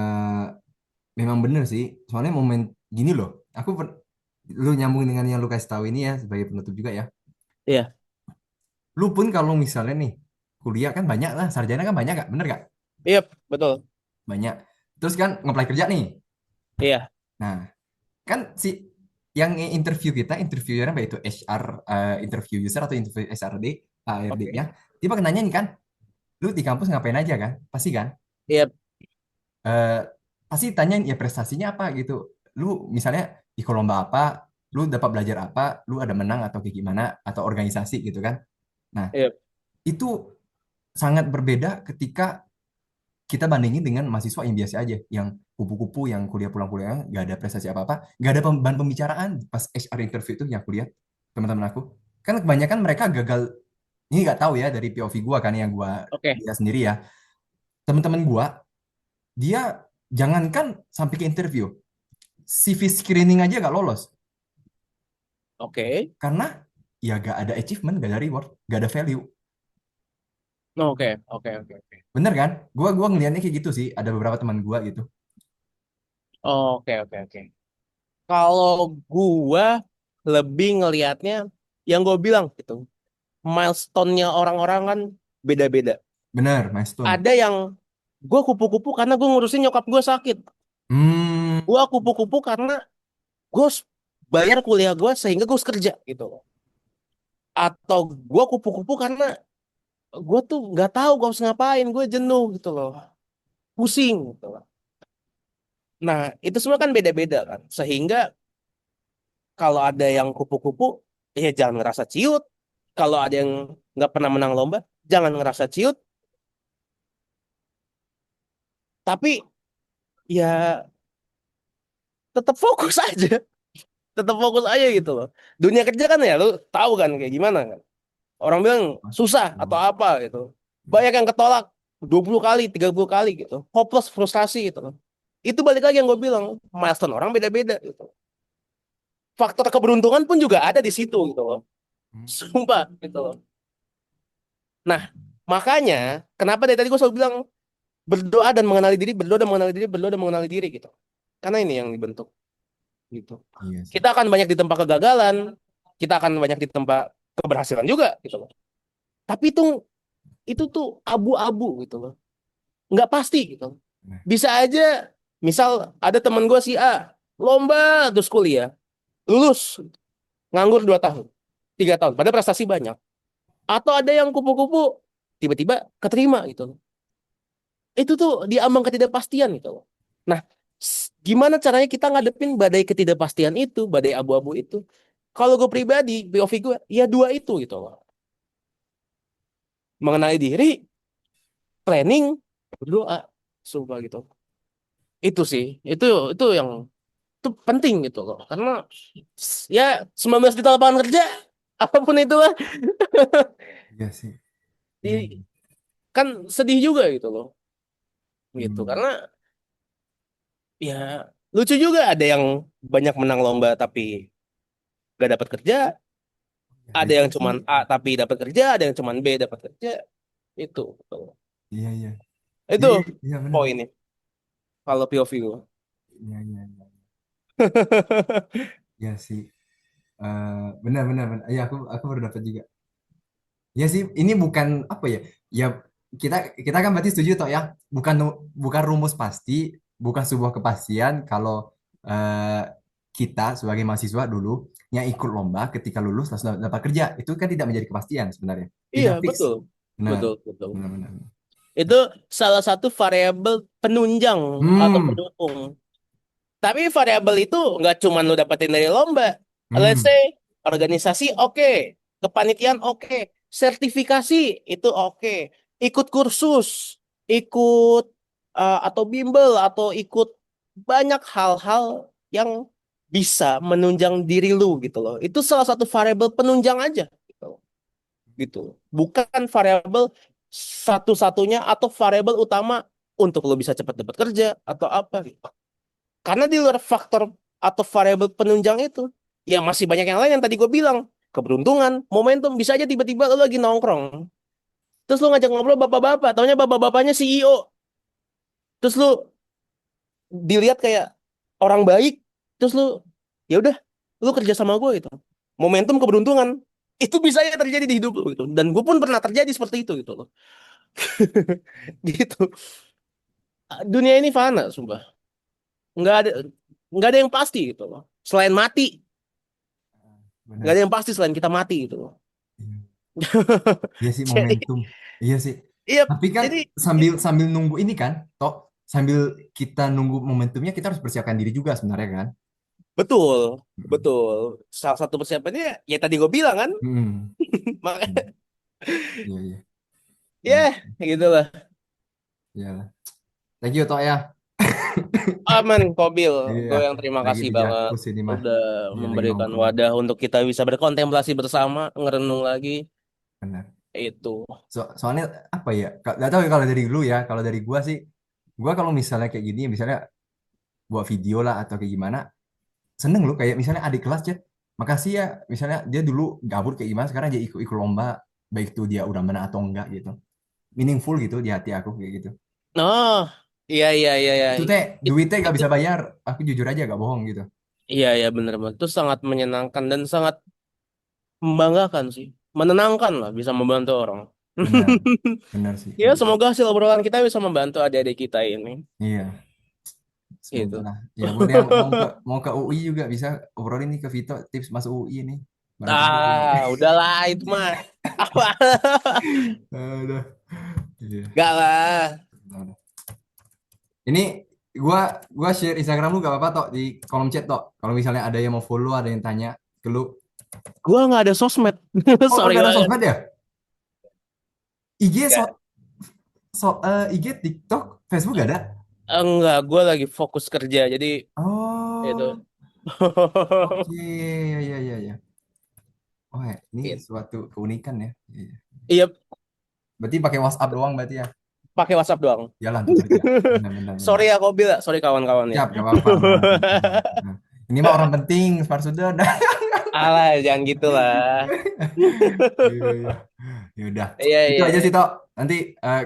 memang bener sih. Soalnya momen gini loh. Lu nyambung dengan yang lu kasih tahu ini ya sebagai penutup juga ya. Iya, Lu pun kalau misalnya nih kuliah kan banyak lah, sarjana kan banyak gak? Bener gak? iya, betul. Banyak. Terus kan ngeplay kerja nih. Iya, Nah, kan si yang interview kita, interviewernya baik itu HR, interview user atau interview HRD, oke. HRD-nya, dia bakal nanya nih kan, lu di kampus ngapain aja kan? Pasti kan? Iya, Eh, pasti tanyain ya prestasinya apa gitu. Lu misalnya ikut lomba apa, lu dapat belajar apa, lu ada menang atau kayak gimana, atau organisasi gitu kan. Nah, iya. itu sangat berbeda ketika kita bandingin dengan mahasiswa yang biasa aja, yang kupu-kupu, yang kuliah pulang kuliah nggak ada prestasi apa-apa, nggak ada bahan pembicaraan pas HR interview itu yang kuliah teman-teman aku. Kan kebanyakan mereka gagal, ini nggak tahu ya dari POV gua kan yang gua Oke, lihat sendiri ya. Teman-teman gua, dia jangankan sampai ke interview, CV screening aja gak lolos oke. karena ya gak ada achievement, gak ada reward, gak ada value. Oke, oke, oke, oke. Bener kan? Gua ngelihatnya kayak gitu sih. Ada beberapa teman gua gitu. Oke, oke, oke. Kalau gua lebih ngelihatnya yang gue bilang gitu, milestone-nya orang-orang kan beda-beda. Bener, milestone. Ada yang gue kupu-kupu karena gue ngurusin nyokap gue sakit. Hmm, Gue kupu-kupu karena gue bayar kuliah gue sehingga gue harus kerja gitu loh. Atau gue kupu-kupu karena gue tuh nggak tahu gue harus ngapain, gue jenuh gitu loh, pusing gitu loh. Nah, itu semua kan beda-beda kan. Sehingga kalau ada yang kupu-kupu, ya jangan ngerasa ciut. Kalau ada yang nggak pernah menang lomba, jangan ngerasa ciut. Tapi ya tetap fokus aja, tetap fokus aja gitu loh. Dunia kerja kan ya, lu tahu kan kayak gimana kan. Orang bilang susah atau apa gitu. Banyak yang ketolak 20 kali, 30 kali gitu. Hopeless, frustasi gitu loh. Itu balik lagi yang gue bilang, milestone orang beda-beda gitu. Faktor keberuntungan pun juga ada di situ gitu loh. Sumpah gitu loh. Nah, makanya kenapa dari tadi gue selalu bilang berdoa dan mengenali diri, berdoa dan mengenali diri, berdoa dan mengenali diri gitu. Karena ini yang dibentuk gitu. iya sih. Kita akan banyak ditempa kegagalan, kita akan banyak ditempa keberhasilan juga gitu loh. Tapi itu tuh abu-abu gitu loh. Nggak pasti gitu. Bener. Bisa aja misal ada temen gue si A lomba terus kuliah, lulus, nganggur 2 tahun, 3 tahun, pada prestasi banyak. Atau ada yang kupu-kupu tiba-tiba keterima gitu loh. Itu tuh di ambang ketidakpastian gitu loh. Nah, gimana caranya kita ngadepin badai ketidakpastian itu, badai abu-abu itu? Kalau gue pribadi, POV gue, ya dua itu gitu loh. Mengenali diri, planning, berdoa, sumpah gitu. Itu sih, itu yang itu penting gitu loh. Karena ya 19 juta lapangan kerja, apapun itu lah, Iya sih. Iya, iya. kan sedih juga gitu loh. Gitu. Hmm. Karena ya lucu juga ada yang banyak menang lomba tapi gak dapat kerja, Ya, ada itu yang sih. cuman A tapi dapat kerja, ada yang cuman B dapat kerja. Itu. Gitu. Iya, iya. Itu Iya, iya, iya, benar. poinnya kalau POV gue. Iya, iya, iya. Iya sih. Benar, benar, benar. Iya, aku baru dapat juga. Ya sih, ini bukan apa ya? Ya kita kita kan berarti setuju toh ya, bukan rumus pasti, bukan sebuah kepastian kalau eh, kita sebagai mahasiswa dulu yang ikut lomba ketika lulus langsung dapat kerja itu kan tidak menjadi kepastian sebenarnya, Iya, tidak fix. betul. Benar, Betul, betul. benar, benar. Itu salah satu variabel penunjang atau Hmm, pendukung. Tapi variabel itu nggak cuma lu dapetin dari lomba. Let's hmm, say organisasi oke, kepanitiaan oke, sertifikasi itu oke, ikut kursus, ikut atau bimbel atau ikut banyak hal-hal yang bisa menunjang diri lu gitu loh. Itu salah satu variabel penunjang aja gitu. Gitu. Bukan variabel satu-satunya atau variabel utama untuk lo bisa cepat dapat kerja atau apa gitu. Karena di luar faktor atau variabel penunjang itu, ya masih banyak yang lain yang tadi gue bilang. Keberuntungan, momentum, bisa aja tiba-tiba lo lagi nongkrong. Terus lo ngajak ngobrol bapak-bapak, taunya bapak-bapaknya CEO. Terus lo dilihat kayak orang baik, terus lo, ya udah, lo kerja sama gue gitu. Momentum keberuntungan, itu bisa ya terjadi di hidup lo gitu. Dan gue pun pernah terjadi seperti itu gitu loh. Gitu. Dunia ini fana, sumpah. Nggak ada, nggak ada yang pasti gitu loh. Selain mati, nggak benar. ada yang pasti selain kita mati gitu loh. Iya. Iya sih Jadi, momentum. Iya sih. iya, Tapi kan jadi sambil sambil nunggu ini kan, toh sambil kita nunggu momentumnya kita harus persiapkan diri juga sebenarnya kan. betul, Hmm. betul. Salah satu persiapannya ya tadi gue bilang kan, Hmm. makanya Hmm. Iya, iya. Iya, ya gitulah. iya lah. Thank you toh ya. Aman, Kobil. Iya, Gue yang terima lagi kasih di banget Jakus ini mah. udah Iya, lagi memberikan nongkrong. wadah untuk kita bisa berkontemplasi bersama, ngerenung lagi Benar. itu. Soalnya apa ya? Gak tahu ya kalau dari lu ya. Kalau dari gua sih, gua kalau misalnya kayak gini, misalnya buat video lah atau kayak gimana, seneng lu kayak misalnya adik kelas ya. Makasih ya, misalnya dia dulu gabut kayak gimana, sekarang dia ikut-ikut lomba, baik itu dia udah menang atau enggak gitu. Meaningful gitu di hati aku kayak gitu. Oh, iya iya iya iya. Itu teh It- duitnya gak itu bisa bayar, aku jujur aja gak bohong gitu. Iya, iya bener banget. Itu sangat menyenangkan dan sangat membanggakan sih. Menenangkan lah bisa membantu orang. Benar, benar sih. Ya, semoga hasil obrolan kita bisa membantu adik-adik kita ini. Iya, semoga Gitu. lah. Ya buat yang mau ke UI juga bisa obrolin nih ke Vito tips masuk UI nih. Barangkali. Udahlah itu mah. Apa? Aduh. Iya. Gak lah. Udah. Ini gua share Instagram lu gak apa-apa tok di kolom chat tok. Kalau misalnya ada yang mau follow, ada yang tanya ke lu. Gua nggak ada sosmed. Oh, Sorry gak ada banget. sosmed ya? IG Gak. IG, TikTok, Facebook gak ada? Enggak, gue lagi fokus kerja. Jadi itu. Oh, oke, ya ya ya ya. Oh, ya, ini Gitu. suatu keunikan ya. Iya, iya. Iya, Berarti pakai WhatsApp doang berarti ya? pakai WhatsApp doang. Jalan tuh kerja. Benar benar benar. Sorry ya, Kobil. Sorry kawan-kawan ya. Siap, gak apa-apa, aman, aman, aman. Nah, ini mah orang penting, Farsuda. Alah, jangan gitulah. Iya, iya. Ya udah. Iya, Itu iya, aja iya. sih, Tok. Nanti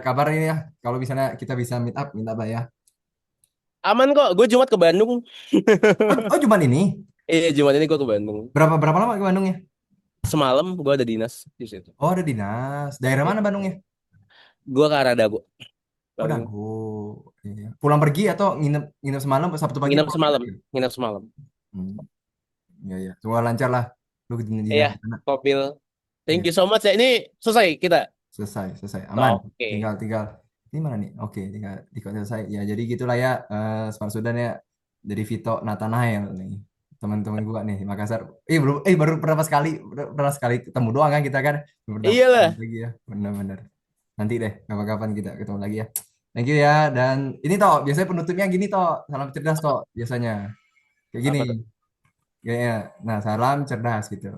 kabar ini ya. Kalau misalnya kita bisa meet up, minta lah ya. Aman kok. Gue Jumat ke Bandung. Oh, cuman ini. Iya, Jumat ini gue ke Bandung. Berapa berapa lama ke Bandung ya? Semalam gue ada dinas di situ. Oh, ada dinas. Daerah mana Bandungnya? Gue ke arah Dago. Oh, Paling Dago. Iya. Pulang pergi atau nginep nginep semalam, Sabtu pagi nginep pulang semalam. lagi? Nginep semalam. Hmm. Iya, iya. Semoga lancar lah. Lu di Iya, sana. Kopil. Thank Iya. you so much ya. Ini selesai kita. Selesai, selesai. Aman. Oke. Tinggal, tinggal. Ini mana nih? Oke, tinggal selesai. Ya, jadi gitulah ya. Smart Sudan ya. Dari Vito Nathanael nih. Teman-teman gua nih di Makassar. Baru berapa sekali ketemu doang kan kita kan. Belum pernah ketemu Iyalah. lagi ya. Benar-benar. Nanti deh, kapan-kapan kita ketemu lagi ya. Thank you ya. Dan ini toh, biasanya penutupnya gini toh. Salam cerdas toh, biasanya. Kayak gini. Apa tuh? Kayaknya. Nah, salam cerdas gitu.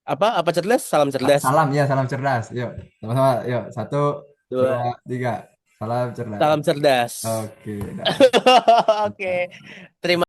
Apa? Apa cerdas? Salam cerdas. Salam ya, salam cerdas. Yuk, sama-sama. Yuk, satu, dua, Dua. tiga. Salam cerdas. Salam cerdas. Oke, dah. Oke. Terima